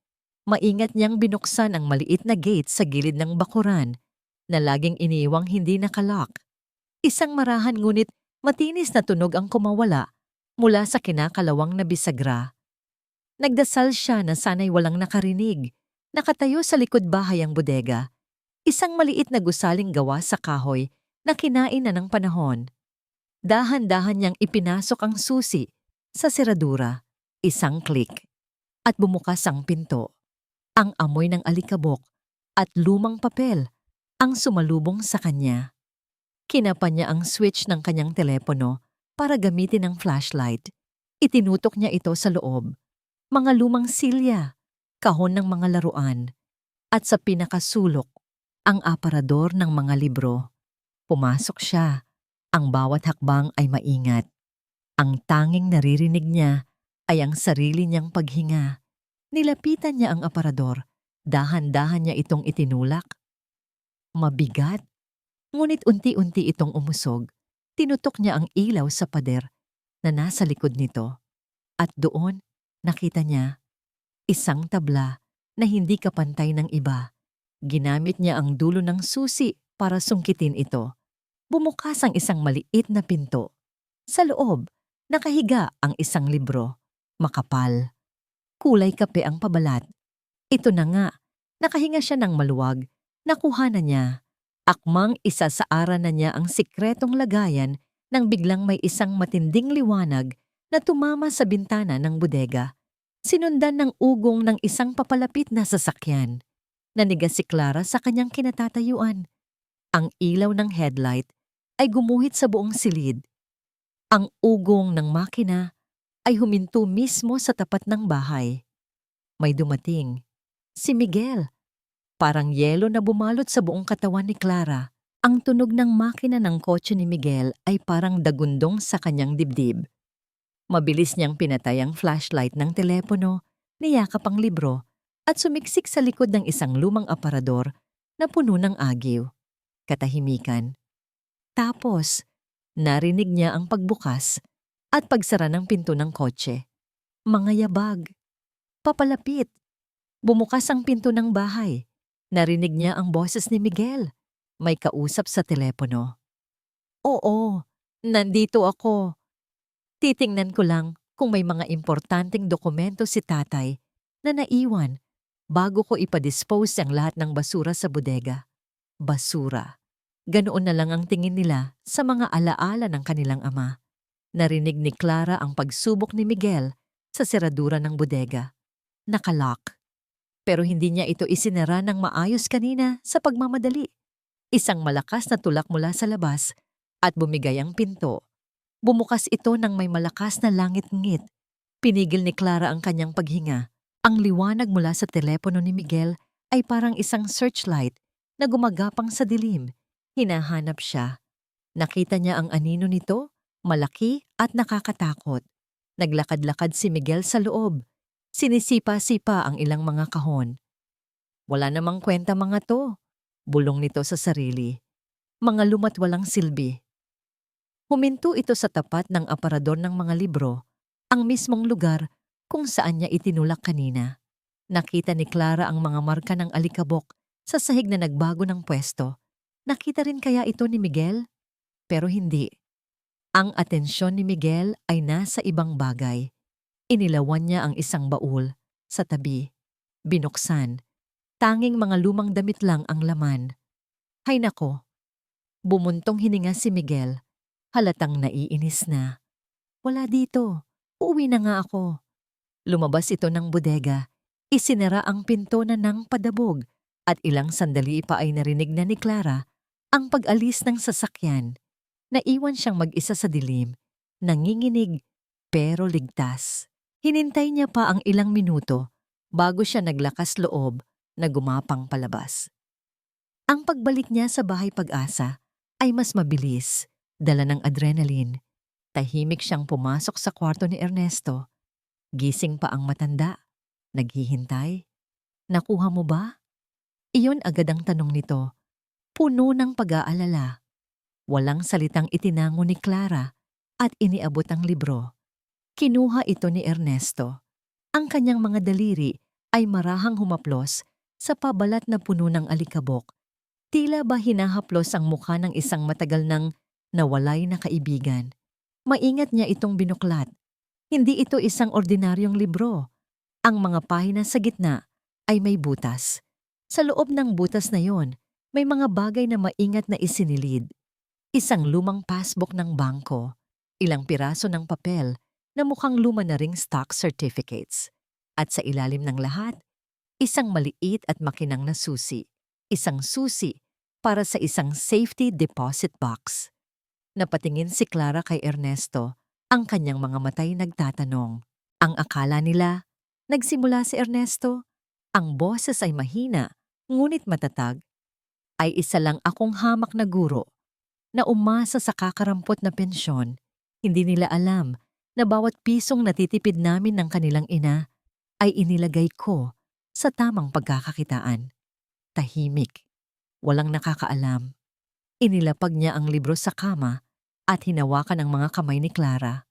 Maingat niyang binuksan ang maliit na gate sa gilid ng bakuran na laging iniiwang hindi nakalock. Isang marahan ngunit matinis na tunog ang kumawala mula sa kinakalawang na bisagra. Nagdasal siya na sana'y walang nakarinig. Nakatayo sa likod bahay ang bodega. Isang maliit na gusaling gawa sa kahoy na kinain na ng panahon. Dahan-dahan niyang ipinasok ang susi sa seradura. Isang click. At bumukas ang pinto. Ang amoy ng alikabok at lumang papel ang sumalubong sa kanya. Kinapa niya ang switch ng kanyang telepono para gamitin ang flashlight. Itinutok niya ito sa loob. Mga lumang silya, kahon ng mga laruan, at sa pinakasulok, ang aparador ng mga libro. Pumasok siya. Ang bawat hakbang ay maingat. Ang tanging naririnig niya ay ang sarili niyang paghinga. Nilapitan niya ang aparador. Dahan-dahan niya itong itinulak. Mabigat. Ngunit unti-unti itong umusog. Tinutok niya ang ilaw sa pader na nasa likod nito. At doon, nakita niya isang tabla na hindi kapantay ng iba. Ginamit niya ang dulo ng susi para sungkitin ito. Bumukas ang isang maliit na pinto. Sa loob, nakahiga ang isang libro. Makapal. Kulay kape ang pabalat. Ito na nga, nakahinga siya ng maluwag. Nakuha na niya. Akmang isasaaran na niya ang sikretong lagayan nang biglang may isang matinding liwanag na tumama sa bintana ng bodega. Sinundan ng ugong ng isang papalapit na sasakyan. Nanigas si Clara sa kanyang kinatatayuan. Ang ilaw ng headlight ay gumuhit sa buong silid. Ang ugong ng makina ay huminto mismo sa tapat ng bahay. May dumating. Si Miguel. Parang yelo na bumalot sa buong katawan ni Clara. Ang tunog ng makina ng kotse ni Miguel ay parang dagundong sa kanyang dibdib. Mabilis niyang pinatay ang flashlight ng telepono, niyakap ang libro, at sumiksik sa likod ng isang lumang aparador na puno ng agiw. Katahimikan. Tapos, narinig niya ang pagbukas at pagsara ng pinto ng kotse. Mga yabag. Papalapit. Bumukas ang pinto ng bahay. Narinig niya ang boses ni Miguel. May kausap sa telepono. Oo, nandito ako. Titingnan ko lang kung may mga importanteng dokumento si tatay na naiwan bago ko ipadispose ang lahat ng basura sa bodega. Basura. Ganoon na lang ang tingin nila sa mga alaala ng kanilang ama. Narinig ni Clara ang pagsubok ni Miguel sa seradura ng bodega. Nakalock. Pero hindi niya ito isinara ng maayos kanina sa pagmamadali. Isang malakas na tulak mula sa labas at bumigay ang pinto. Bumukas ito ng may malakas na langit-ngit. Pinigil ni Clara ang kanyang paghinga. Ang liwanag mula sa telepono ni Miguel ay parang isang searchlight na gumagapang sa dilim. Hinahanap siya. Nakita niya ang anino nito, malaki at nakakatakot. Naglakad-lakad si Miguel sa loob. Sinisipa-sipa ang ilang mga kahon. Wala namang kwenta mga to. Bulong nito sa sarili. Mga lumat walang silbi. Huminto ito sa tapat ng aparador ng mga libro, ang mismong lugar kung saan niya itinulak kanina. Nakita ni Clara ang mga marka ng alikabok sa sahig na nagbago ng pwesto. Nakita rin kaya ito ni Miguel? Pero hindi. Ang atensyon ni Miguel ay nasa ibang bagay. Inilawan niya ang isang baul sa tabi. Binuksan. Tanging mga lumang damit lang ang laman. Hay nako. Bumuntong hininga si Miguel. Halatang naiinis na. Wala dito. Uuwi na nga ako. Lumabas ito ng bodega. Isinara ang pinto na ng padabog at ilang sandali pa ay narinig na ni Clara ang pag-alis ng sasakyan. Naiwan siyang mag-isa sa dilim. Nanginginig pero ligtas. Hinintay niya pa ang ilang minuto bago siya naglakas loob na gumapang palabas. Ang pagbalik niya sa bahay Pag-asa ay mas mabilis, dala ng adrenaline. Tahimik siyang pumasok sa kwarto ni Ernesto. Gising pa ang matanda. Naghihintay. Nakuha mo ba? Iyon agad ang tanong nito. Puno ng pag-aalala. Walang salitang itinango ni Clara at iniabot ang libro. Kinuha ito ni Ernesto. Ang kanyang mga daliri ay marahang humaplos sa pabalat na puno ng alikabok. Tila ba hinahaplos ang mukha ng isang matagal nang nawalay na kaibigan. Maingat niya itong binuklat. Hindi ito isang ordinaryong libro. Ang mga pahina sa gitna ay may butas. Sa loob ng butas na yon, may mga bagay na maingat na isinilid. Isang lumang passbook ng bangko, ilang piraso ng papel na mukhang luma na ring stock certificates. At sa ilalim ng lahat, isang maliit at makinang na susi. Isang susi para sa isang safety deposit box. Napatingin si Clara kay Ernesto, ang kanyang mga matay nagtatanong. Ang akala nila, nagsimula si Ernesto, ang boses ay mahina, ngunit matatag. Ay isa lang akong hamak na guro na umasa sa kakarampot na pensyon. Hindi nila alam na bawat pisong natitipid namin ng kanilang ina ay inilagay ko sa tamang pagkakakitaan. Tahimik. Walang nakakaalam. Inilapag niya ang libro sa kama at hinawakan ang mga kamay ni Clara.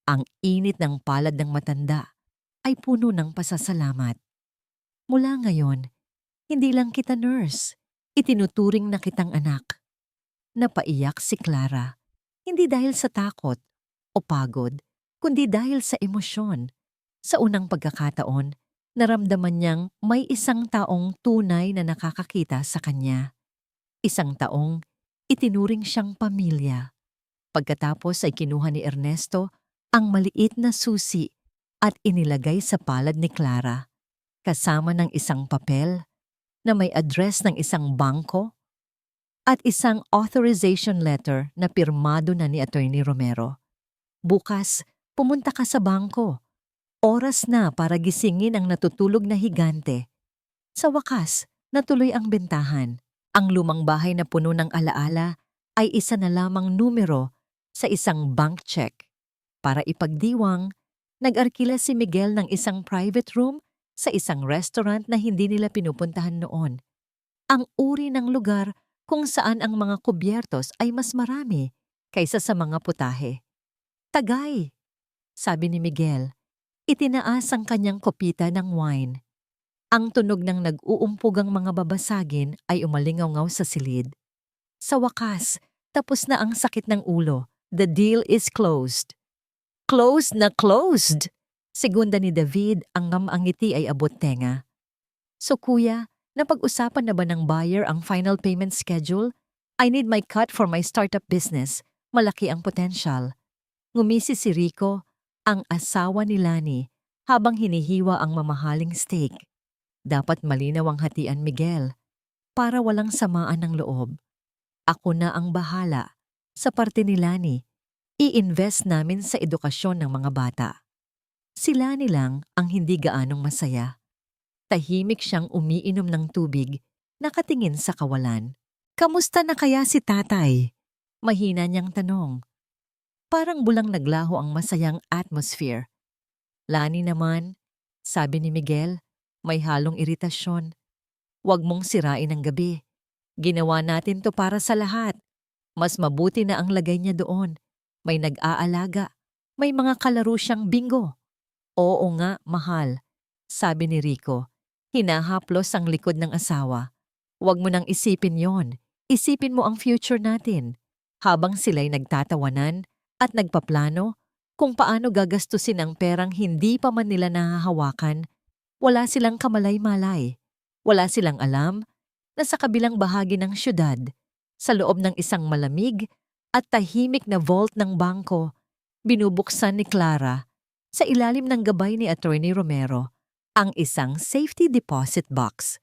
Ang init ng palad ng matanda ay puno ng pasasalamat. Mula ngayon, hindi lang kita nurse, itinuturing na kitang anak. Napaiyak si Clara, hindi dahil sa takot o pagod, kundi dahil sa emosyon. Sa unang pagkakataon, naramdaman niyang may isang taong tunay na nakakakita sa kanya. Isang taong itinuring siyang pamilya. Pagkatapos ay kinuha ni Ernesto ang maliit na susi at inilagay sa palad ni Clara, kasama ng isang papel na may address ng isang bangko at isang authorization letter na pirmado na ni Attorney Romero. Bukas, pumunta ka sa bangko. Oras na para gisingin ang natutulog na higante. Sa wakas, natuloy ang bentahan. Ang lumang bahay na puno ng alaala ay isa na lamang numero sa isang bank check. Para ipagdiwang, nag-arkila si Miguel ng isang private room sa isang restaurant na hindi nila pinupuntahan noon. Ang uri ng lugar kung saan ang mga kubyertos ay mas marami kaysa sa mga putahe. Tagay, sabi ni Miguel. Itinaas ang kanyang kopita ng wine. Ang tunog ng nag-uumpugang mga babasagin ay umalingaw-ngaw sa silid. Sa wakas, tapos na ang sakit ng ulo. The deal is closed. Closed na closed! Segunda ni David, ang ngiti ay abot tenga. So kuya, napag-usapan na ba ng buyer ang final payment schedule? I need my cut for my startup business. Malaki ang potential. Ngumisi si Rico, ang asawa ni Lani, habang hinihiwa ang mamahaling steak. Dapat malinaw ang hatian, Miguel, para walang samaan ng loob. Ako na ang bahala. Sa parte ni Lani, i-invest namin sa edukasyon ng mga bata. Si Lani lang ang hindi gaanong masaya. Tahimik siyang umiinom ng tubig, nakatingin sa kawalan. Kamusta na kaya si tatay? Mahina niyang tanong. Parang bulang naglaho ang masayang atmosphere. Lani naman, sabi ni Miguel, may halong iritasyon. Huwag mong sirain ang gabi. Ginawa natin to para sa lahat. Mas mabuti na ang lagay niya doon. May nag-aalaga. May mga kalaro siyang bingo. Oo nga, mahal, sabi ni Rico. Hinahaplos ang likod ng asawa. Huwag mo nang isipin yon. Isipin mo ang future natin. Habang sila'y nagtatawanan at nagpaplano kung paano gagastusin ang perang hindi pa man nila nahahawakan, wala silang kamalay-malay. Wala silang alam na sa kabilang bahagi ng syudad, sa loob ng isang malamig at tahimik na vault ng bangko, binubuksan ni Clara, sa ilalim ng gabay ni Attorney Romero, ang isang safety deposit box.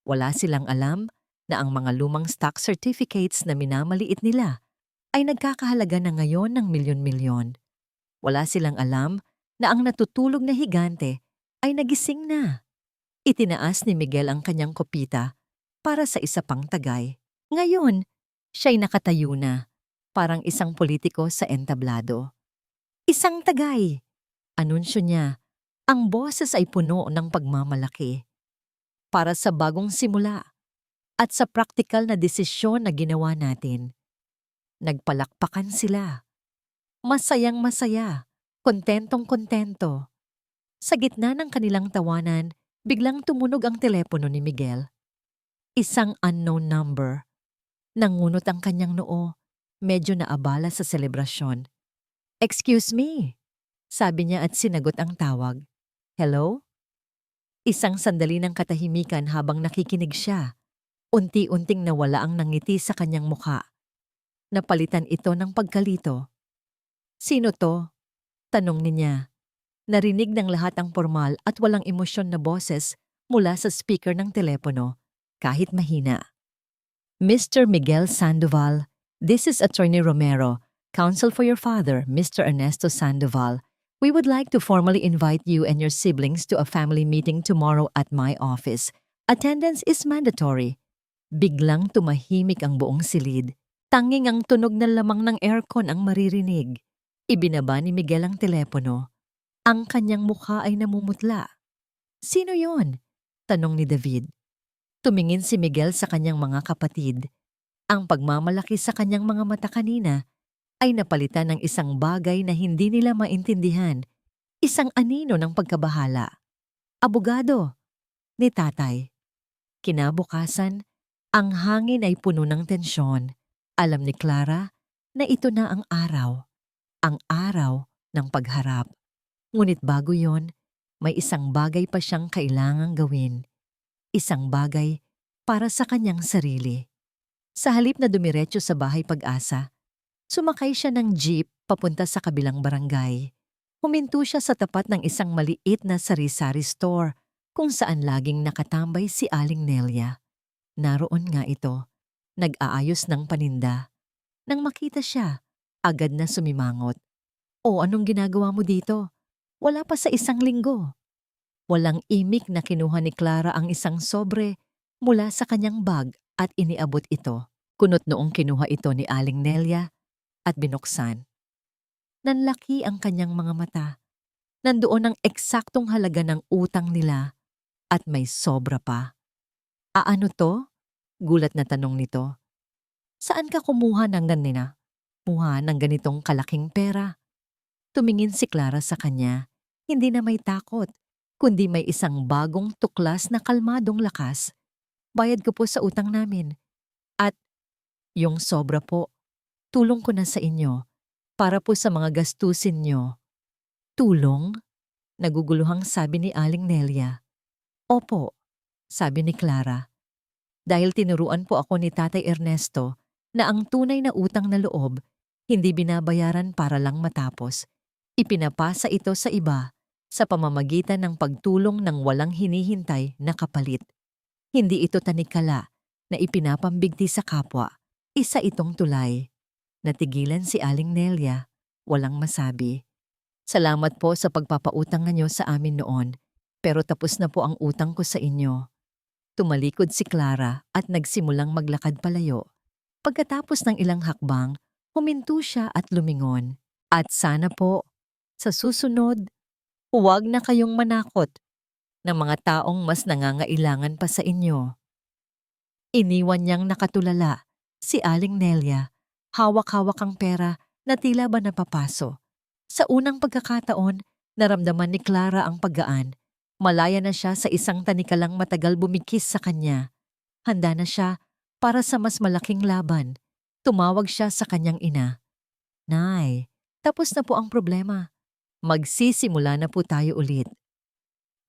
Wala silang alam na ang mga lumang stock certificates na minamaliit nila ay nagkakahalaga na ngayon ng milyon-milyon. Wala silang alam na ang natutulog na higante ay nagising na. Itinaas ni Miguel ang kanyang kopita para sa isa pang tagay. Ngayon, siya'y nakatayo na, parang isang politiko sa entablado. Isang tagay! Anunsyo niya, ang boses ay puno ng pagmamalaki. Para sa bagong simula at sa praktikal na desisyon na ginawa natin. Nagpalakpakan sila. Masayang-masaya, kontentong-kontento. Sa gitna ng kanilang tawanan, biglang tumunog ang telepono ni Miguel. Isang unknown number. Nangunot ang kanyang noo, medyo naabala sa selebrasyon. "Excuse me," sabi niya at sinagot ang tawag. "Hello?" Isang sandali ng katahimikan habang nakikinig siya. Unti-unting nawala ang nangiti sa kanyang mukha. Napalitan ito ng pagkalito. "Sino to?" tanong niya. Narinig ng lahat ang formal at walang emosyon na boses mula sa speaker ng telepono, kahit mahina. "Mr. Miguel Sandoval, this is Attorney Romero, counsel for your father, Mr. Ernesto Sandoval. We would like to formally invite you and your siblings to a family meeting tomorrow at my office. Attendance is mandatory." Biglang tumahimik ang buong silid. Tanging ang tunog na lamang ng aircon ang maririnig. Ibinaba ni Miguel ang telepono. Ang kanyang mukha ay namumutla. "Sino yon?" tanong ni David. Tumingin si Miguel sa kanyang mga kapatid. Ang pagmamalaki sa kanyang mga mata kanina ay napalitan ng isang bagay na hindi nila maintindihan. Isang anino ng pagkabahala. "Abogado," ni tatay. Kinabukasan, ang hangin ay puno ng tensyon. Alam ni Clara na ito na ang araw ng pagharap. Ngunit bago yon, may isang bagay pa siyang kailangang gawin. Isang bagay para sa kanyang sarili. Sa halip na dumiretso sa bahay Pag-asa, sumakay siya ng jeep papunta sa kabilang barangay. Huminto siya sa tapat ng isang maliit na sari-sari store kung saan laging nakatambay si Aling Nelia. Naroon nga ito, nag-aayos ng paninda. Nang makita siya, agad na sumimangot. "O, anong ginagawa mo dito? Wala pa sa 1 linggo." Walang imik na kinuha ni Clara ang isang sobre mula sa kanyang bag at iniabot ito. Kunot noong kinuha ito ni Aling Nelia at binuksan. Nanlaki ang kanyang mga mata. Nandoon ang eksaktong halaga ng utang nila at may sobra pa. "Ano to?" Gulat na tanong nito. "Saan ka kumuha ng ganina? Muha ng ganitong kalaking pera?" Tumingin si Clara sa kanya, hindi na may takot, kundi may isang bagong tuklas na kalmadong lakas. "Bayad ko po sa utang namin. At yung sobra po, tulong ko na sa inyo para po sa mga gastusin nyo." "Tulong?" Naguguluhang sabi ni Aling Nelia. "Opo," sabi ni Clara. "Dahil tinuruan po ako ni Tatay Ernesto na ang tunay na utang na loob, hindi binabayaran para lang matapos. Ipinapasa ito sa iba sa pamamagitan ng pagtulong ng walang hinihintay na kapalit. Hindi ito tanikala na ipinapambigti sa kapwa. Isa itong tulay." Natigilan si Aling Nelia, walang masabi. "Salamat po sa pagpapautang ninyo sa amin noon, pero tapos na po ang utang ko sa inyo." Tumalikod si Clara at nagsimulang maglakad palayo. Pagkatapos ng ilang hakbang, huminto siya at lumingon. "At sana po, sa susunod, huwag na kayong manakot ng mga taong mas nangangailangan pa sa inyo." Iniwan niyang nakatulala si Aling Nelia, hawak-hawak ang pera na tila ba napapaso. Sa unang pagkakataon, naramdaman ni Clara ang paggaan. Malaya na siya sa isang tanikalang matagal bumikis sa kanya. Handa na siya para sa mas malaking laban. Tumawag siya sa kanyang ina. "Nay, tapos na po ang problema. Magsisimula na po tayo ulit."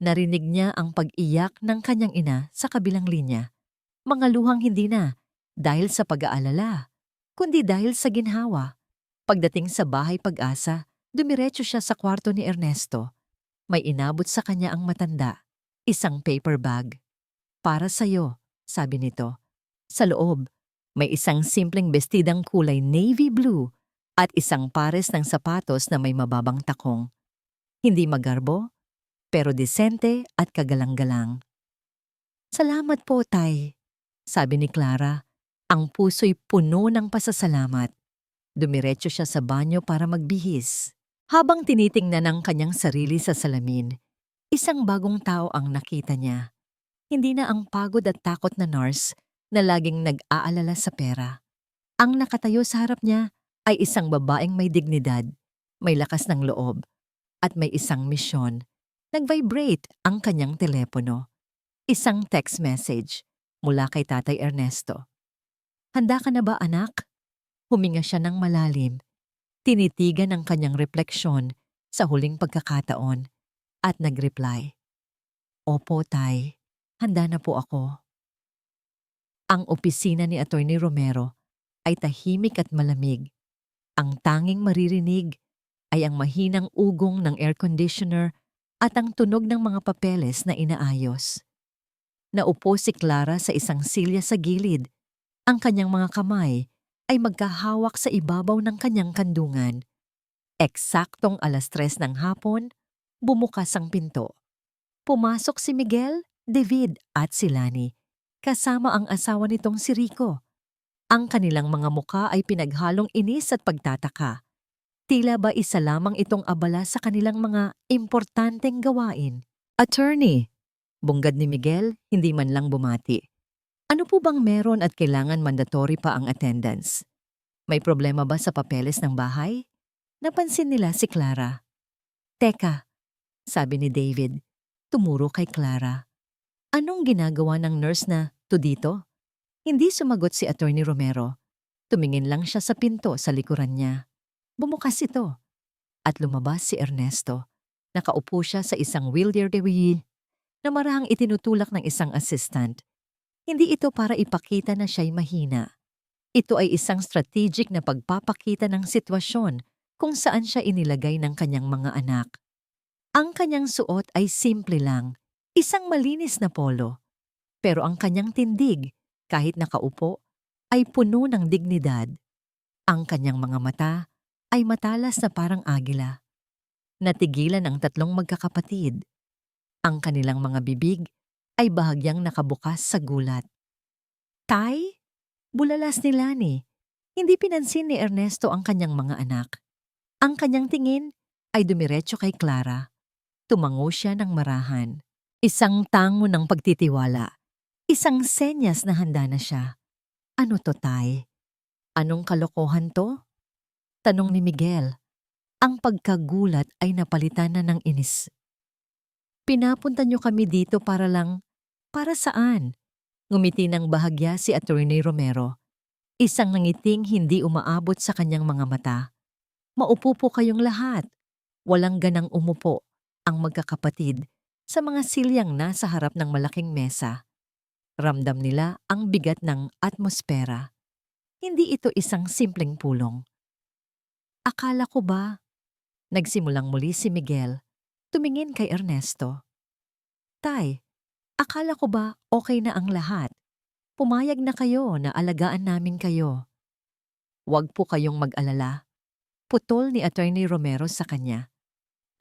Narinig niya ang pag-iyak ng kanyang ina sa kabilang linya. Mga luhang hindi na dahil sa pag-aalala, kundi dahil sa ginhawa. Pagdating sa bahay Pag-asa, dumiretso siya sa kwarto ni Ernesto. May inabot sa kanya ang matanda, isang paper bag. "Para sa'yo," sabi nito. Sa loob, may isang simpleng bestidang kulay navy blue at isang pares ng sapatos na may mababang takong. Hindi magarbo, pero disente at kagalang-galang. "Salamat po, Tay," sabi ni Clara. Ang puso'y puno ng pasasalamat. Dumiretso siya sa banyo para magbihis. Habang tinitingnan ang kanyang sarili sa salamin, isang bagong tao ang nakita niya. Hindi na ang pagod at takot na nurse na laging nag-aalala sa pera. Ang nakatayo sa harap niya ay isang babaeng may dignidad, may lakas ng loob, at may isang misyon. Nag-vibrate ang kanyang telepono. Isang text message mula kay Tatay Ernesto. "Handa ka na ba, anak?" Huminga siya ng malalim. Tinitigan ang kanyang refleksyon sa huling pagkakataon at nag-reply. "Opo, Tay. Handa na po ako." Ang opisina ni Attorney Romero ay tahimik at malamig. Ang tanging maririnig ay ang mahinang ugong ng air conditioner at ang tunog ng mga papeles na inaayos. Naupo si Clara sa isang silya sa gilid. Ang kanyang mga kamay ay magkahawak sa ibabaw ng kanyang kandungan. Eksaktong 3:00 ng hapon, bumukas ang pinto. Pumasok si Miguel, David at si Lani, kasama ang asawa nitong si Rico. Ang kanilang mga muka ay pinaghalong inis at pagtataka. Tila ba isa lamang itong abala sa kanilang mga importanteng gawain. "Attorney," bunggad ni Miguel, hindi man lang bumati. "Ano po bang meron at kailangan mandatory pa ang attendance? May problema ba sa papeles ng bahay?" Napansin nila si Clara. "Teka," sabi ni David, tumuro kay Clara. "Anong ginagawa ng nurse na to dito?" Hindi sumagot si Attorney Romero. Tumingin lang siya sa pinto sa likuran niya. Bumukas ito at lumabas si Ernesto. Nakaupo siya sa isang wheelchair na marahang itinutulak ng isang assistant. Hindi ito para ipakita na siya'y mahina. Ito ay isang strategic na pagpapakita ng sitwasyon kung saan siya inilagay ng kanyang mga anak. Ang kanyang suot ay simple lang, isang malinis na polo. Pero ang kanyang tindig, kahit nakaupo, ay puno ng dignidad. Ang kanyang mga mata ay matalas na parang agila. Natigilan ang tatlong magkakapatid. Ang kanilang mga bibig ay bahagyang nakabukas sa gulat. Tay? Bulalas ni Lani. Hindi pinansin ni Ernesto ang kanyang mga anak. Ang kanyang tingin ay dumiretso kay Clara. Tumango siya ng marahan. Isang tango ng pagtitiwala. Isang senyas na handa na siya. Ano to, Tay? Anong kalokohan to? Tanong ni Miguel. Ang pagkagulat ay napalitan na ng inis. Pinapunta niyo kami dito para saan? Ngumiti ng bahagya si Attorney Romero. Isang nangiting hindi umaabot sa kanyang mga mata. Maupo po kayong lahat. Walang ganang umupo ang magkakapatid sa mga silyang nasa harap ng malaking mesa. Ramdam nila ang bigat ng atmosfera. Hindi ito isang simpleng pulong. Akala ko ba? Nagsimulang muli si Miguel. Tumingin kay Ernesto. Tay, akala ko ba okay na ang lahat? Pumayag na kayo na alagaan namin kayo. Huwag po kayong mag-alala. Putol ni Attorney Romero sa kanya.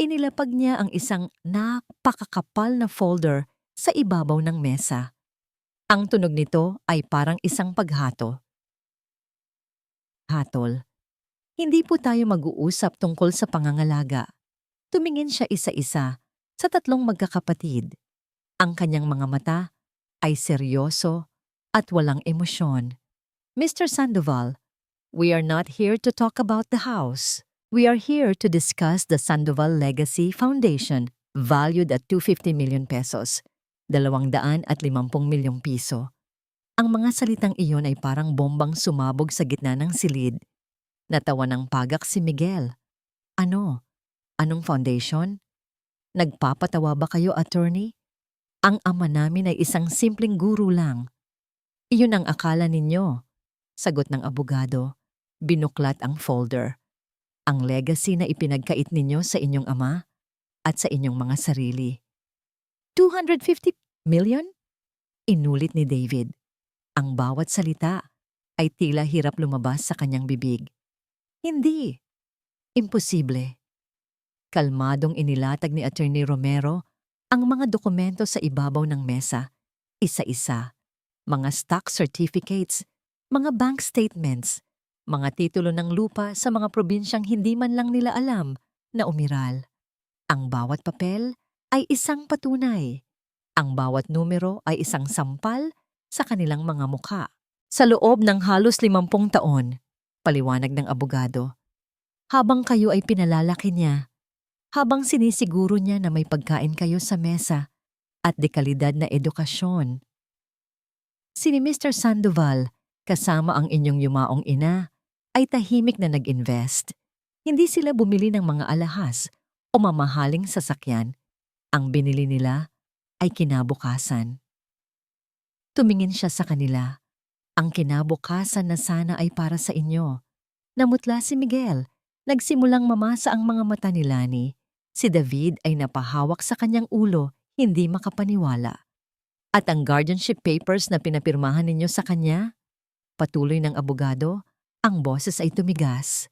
Inilapag niya ang isang napakakapal na folder sa ibabaw ng mesa. Ang tunog nito ay parang isang paghato. Hatol. Hindi po tayo mag-uusap tungkol sa pangangalaga. Tumingin siya isa-isa sa tatlong magkakapatid. Ang kanyang mga mata ay seryoso at walang emosyon. Mr. Sandoval, we are not here to talk about the house. We are here to discuss the Sandoval Legacy Foundation, valued at 250 million pesos, 250 milyong piso. Ang mga salitang iyon ay parang bombang sumabog sa gitna ng silid. Natawa ng pagak si Miguel. Ano? Anong foundation? Nagpapatawa ba kayo, attorney? Ang ama namin ay isang simpleng guro lang. Iyon ang akala ninyo. Sagot ng abogado. Binuklat ang folder. Ang legacy na ipinagkait ninyo sa inyong ama at sa inyong mga sarili. 250 million? Inulit ni David. Ang bawat salita ay tila hirap lumabas sa kanyang bibig. Hindi. Imposible. Kalmadong inilatag ni Attorney Romero ang mga dokumento sa ibabaw ng mesa, isa-isa. Mga stock certificates, mga bank statements, mga titulo ng lupa sa mga probinsyang hindi man lang nila alam na umiral. Ang bawat papel ay isang patunay. Ang bawat numero ay isang sampal sa kanilang mga mukha. Sa loob ng halos 50 taon, paliwanag ng abogado, habang kayo ay pinalalaki niya, habang sinisiguro niya na may pagkain kayo sa mesa at dekalidad na edukasyon. Si Mr. Sandoval, kasama ang inyong yumaong ina, ay tahimik na nag-invest. Hindi sila bumili ng mga alahas o mamahaling sasakyan. Ang binili nila ay kinabukasan. Tumingin siya sa kanila. Ang kinabukasan na sana ay para sa inyo. Namutla si Miguel. Nagsimulang mamasa ang mga mata ni Lani. Si David ay napahawak sa kanyang ulo, hindi makapaniwala. At ang guardianship papers na pinapirmahan ninyo sa kanya? Patuloy ng abogado, ang boses ay tumigas.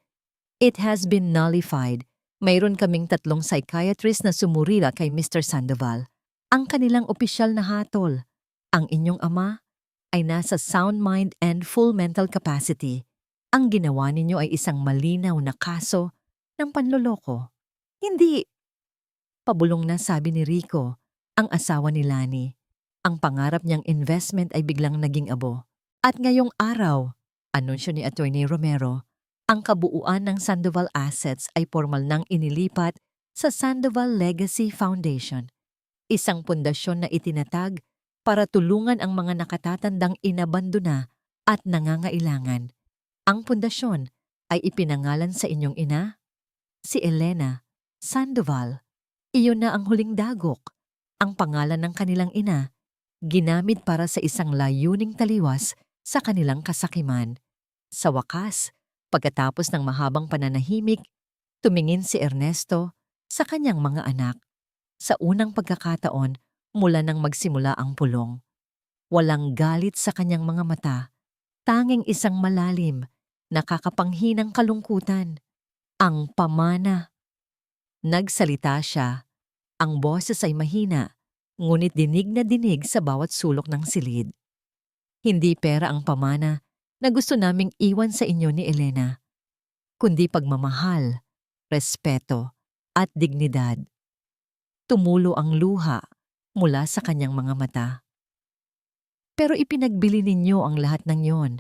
It has been nullified. Mayroon kaming 3 psychiatrist na sumurila kay Mr. Sandoval. Ang kanilang opisyal na hatol. Ang inyong ama ay nasa sound mind and full mental capacity. Ang ginawa ninyo ay isang malinaw na kaso ng panloloko. Hindi. Pabulong na sabi ni Rico, ang asawa ni Lani. Ang pangarap niyang investment ay biglang naging abo. At ngayong araw, anunsyo ni Attorney Romero, ang kabuuan ng Sandoval assets ay formal nang inilipat sa Sandoval Legacy Foundation. Isang pundasyon na itinatag para tulungan ang mga nakatatandang inabandona at nangangailangan. Ang pundasyon ay ipinangalan sa inyong ina, si Elena Sandoval. Iyon na ang huling dagok. Ang pangalan ng kanilang ina, ginamit para sa isang layuning taliwas sa kanilang kasakiman. Sa wakas, pagkatapos ng mahabang pananahimik, tumingin si Ernesto sa kanyang mga anak. Sa unang pagkakataon, mula nang magsimula ang pulong. Walang galit sa kanyang mga mata, tanging isang malalim, nakakapanghinang kalungkutan. Ang pamana. Nagsalita siya. Ang boses ay mahina, ngunit dinig na dinig sa bawat sulok ng silid. Hindi pera ang pamana na gusto naming iwan sa inyo ni Elena, kundi pagmamahal, respeto, at dignidad. Tumulo ang luha mula sa kanyang mga mata. Pero ipinagbili ninyo ang lahat ng yon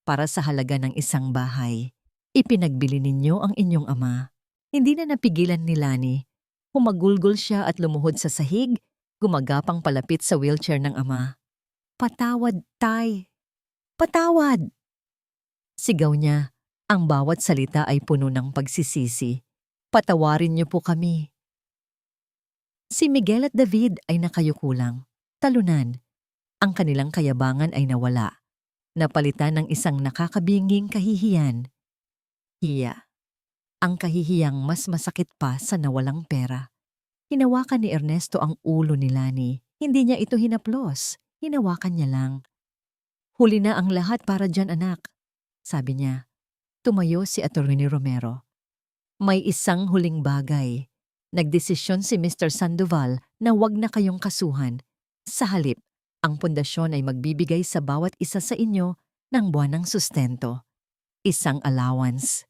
para sa halaga ng isang bahay. Ipinagbili ninyo ang inyong ama. Hindi na napigilan ni Lani. Humagulgol siya at lumuhod sa sahig, gumagapang palapit sa wheelchair ng ama. "Patawad, Tay! Patawad!" Sigaw niya. Ang bawat salita ay puno ng pagsisisi. "Patawarin niyo po kami." Si Miguel at David ay nakayuko lang. Talunan. Ang kanilang kayabangan ay nawala. Napalitan ng isang nakakabinging kahihiyan. Hiya. Ang kahihiyang mas masakit pa sa nawalang pera. Hinawakan ni Ernesto ang ulo ni Lani. Hindi niya ito hinaplos. Hinawakan niya lang. "Huli na ang lahat para dyan, anak," sabi niya. Tumayo si Atty. Romero. "May isang huling bagay. Nagdesisyon si Mr. Sandoval na wag na kayong kasuhan. Sa halip, ang pundasyon ay magbibigay sa bawat isa sa inyo ng buwanang sustento. Isang allowance.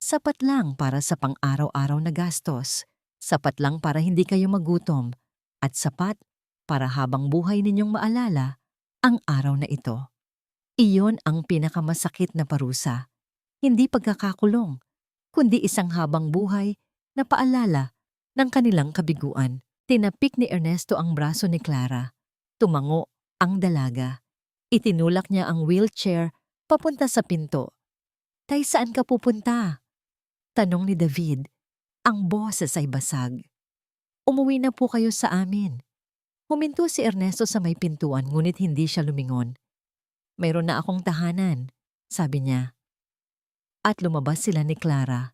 Sapat lang para sa pang-araw-araw na gastos. Sapat lang para hindi kayo magutom. At sapat para habang buhay ninyong maalala ang araw na ito. Iyon ang pinakamasakit na parusa. Hindi pagkakakulong, kundi isang habang buhay na paalala ng kanilang kabiguan." Tinapik ni Ernesto ang braso ni Clara. Tumango ang dalaga. Itinulak niya ang wheelchair papunta sa pinto. "Tay, saan ka pupunta?" tanong ni David. Ang boses ay basag. "Umuwi na po kayo sa amin." Huminto si Ernesto sa may pintuan ngunit hindi siya lumingon. "Mayroon na akong tahanan," sabi niya. At lumabas sila ni Clara.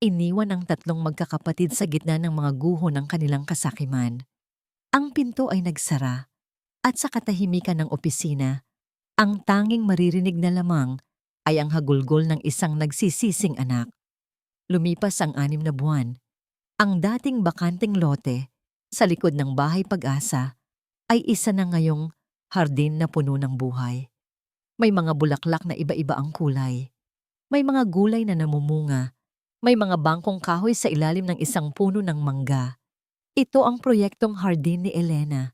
Iniwan ang tatlong magkakapatid sa gitna ng mga guho ng kanilang kasakiman. Ang pinto ay nagsara at sa katahimikan ng opisina, ang tanging maririnig na lamang ay ang hagulgol ng isang nagsisising anak. Lumipas ang 6 na buwan. Ang dating bakanting lote sa likod ng Bahay Pag-asa ay isa na ngayong hardin na puno ng buhay. May mga bulaklak na iba-iba ang kulay. May mga gulay na namumunga. May mga bangkong kahoy sa ilalim ng isang puno ng mangga. Ito ang proyektong hardin ni Elena.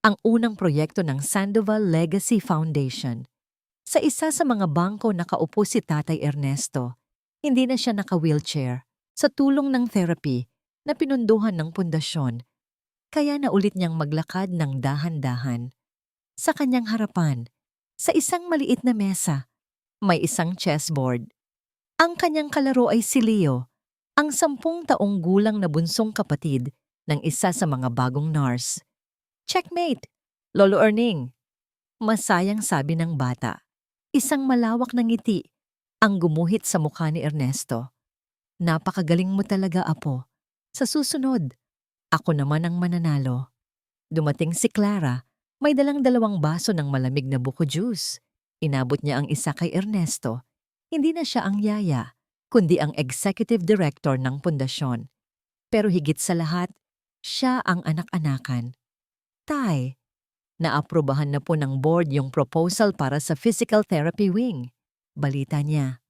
Ang unang proyekto ng Sandoval Legacy Foundation. Sa isa sa mga bangko nakaupo si Tatay Ernesto. Hindi na siya naka-wheelchair. Sa tulong ng therapy na pinunduhan ng pundasyon, kaya na ulit niyang maglakad ng dahan-dahan. Sa kanyang harapan, sa isang maliit na mesa, may isang chessboard. Ang kanyang kalaro ay si Leo, ang 10 taong gulang na bunsong kapatid ng isa sa mga bagong nurse. "Checkmate, Lolo Erning," masayang sabi ng bata. Isang malawak na ngiti ang gumuhit sa mukha ni Ernesto. "Napakagaling mo talaga, apo. Sa susunod, ako naman ang mananalo." Dumating si Clara, may dalang 2 baso ng malamig na buko juice. Inabot niya ang isa kay Ernesto. Hindi na siya ang yaya, kundi ang executive director ng pundasyon. Pero higit sa lahat, siya ang anak-anakan. "Tay, naaprubahan na po ng board yung proposal para sa physical therapy wing," balita niya.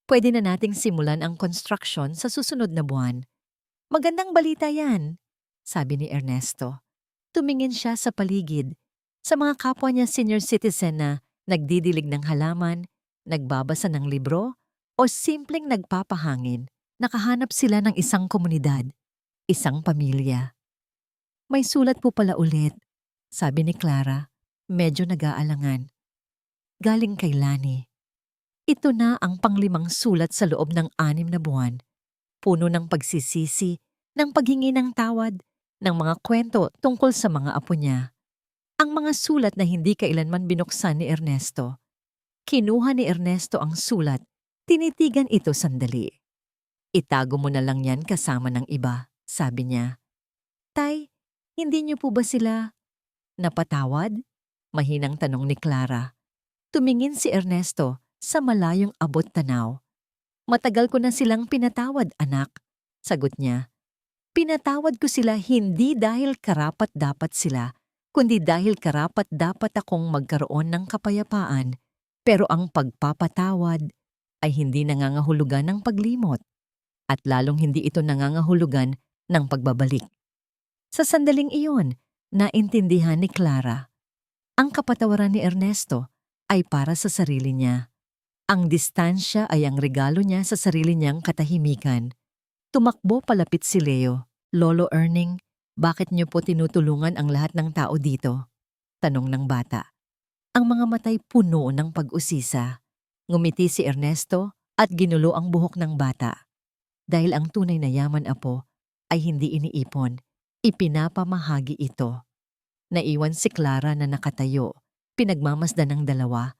"Pwede na nating simulan ang construction sa susunod na buwan." "Magandang balita yan," sabi ni Ernesto. Tumingin siya sa paligid, sa mga kapwa niya senior citizen na nagdidilig ng halaman, nagbabasa ng libro, o simpleng nagpapahangin. Nakahanap sila ng isang komunidad, isang pamilya. "May sulat po pala ulit," sabi ni Clara, medyo nag-aalangan. "Galing kay Lani. Ito na ang pang-5 sulat sa loob ng 6 na buwan. Puno ng pagsisisi, ng paghingi ng tawad, ng mga kwento tungkol sa mga apo niya. Ang mga sulat na hindi kailanman binuksan ni Ernesto. Kinuha ni Ernesto ang sulat, tinitigan ito sandali. Itago mo na lang yan kasama ng iba, sabi niya. Tay, hindi niyo po ba sila napatawad? Mahinang tanong ni Clara. Tumingin si Ernesto sa malayong abot tanaw. Matagal ko na silang pinatawad, anak, sagot niya. Pinatawad ko sila hindi dahil karapat-dapat sila, kundi dahil karapat-dapat akong magkaroon ng kapayapaan. Pero ang pagpapatawad ay hindi nangangahulugan ng paglimot at lalong hindi ito nangangahulugan ng pagbabalik. Sa sandaling iyon, naintindihan ni Clara. Ang kapatawaran ni Ernesto ay para sa sarili niya. Ang distansya ay ang regalo niya sa sarili niyang katahimikan. Tumakbo palapit si Leo. Lolo Erning, bakit niyo po tinutulungan ang lahat ng tao dito? Tanong ng bata. Ang mga matay puno ng pag-usisa. Ngumiti si Ernesto at ginulo ang buhok ng bata. Dahil ang tunay na yaman, apo, ay hindi iniipon. Ipinapamahagi ito. Naiwan si Clara na nakatayo. Pinagmamasdan ng dalawa.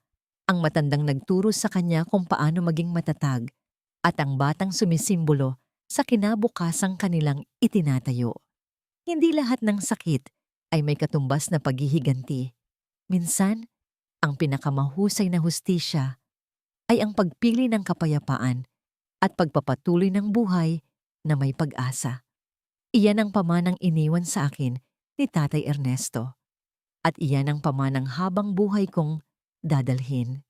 Ang matandang nagturo sa kanya kung paano maging matatag at ang batang sumisimbolo sa kinabukasang kanilang itinatayo. Hindi lahat ng sakit ay may katumbas na paghihiganti. Minsan, ang pinakamahusay na hustisya ay ang pagpili ng kapayapaan at pagpapatuloy ng buhay na may pag-asa. Iyan ang pamanang iniwan sa akin ni Tatay Ernesto. At iyan ang pamanang habang buhay kong dadalhin.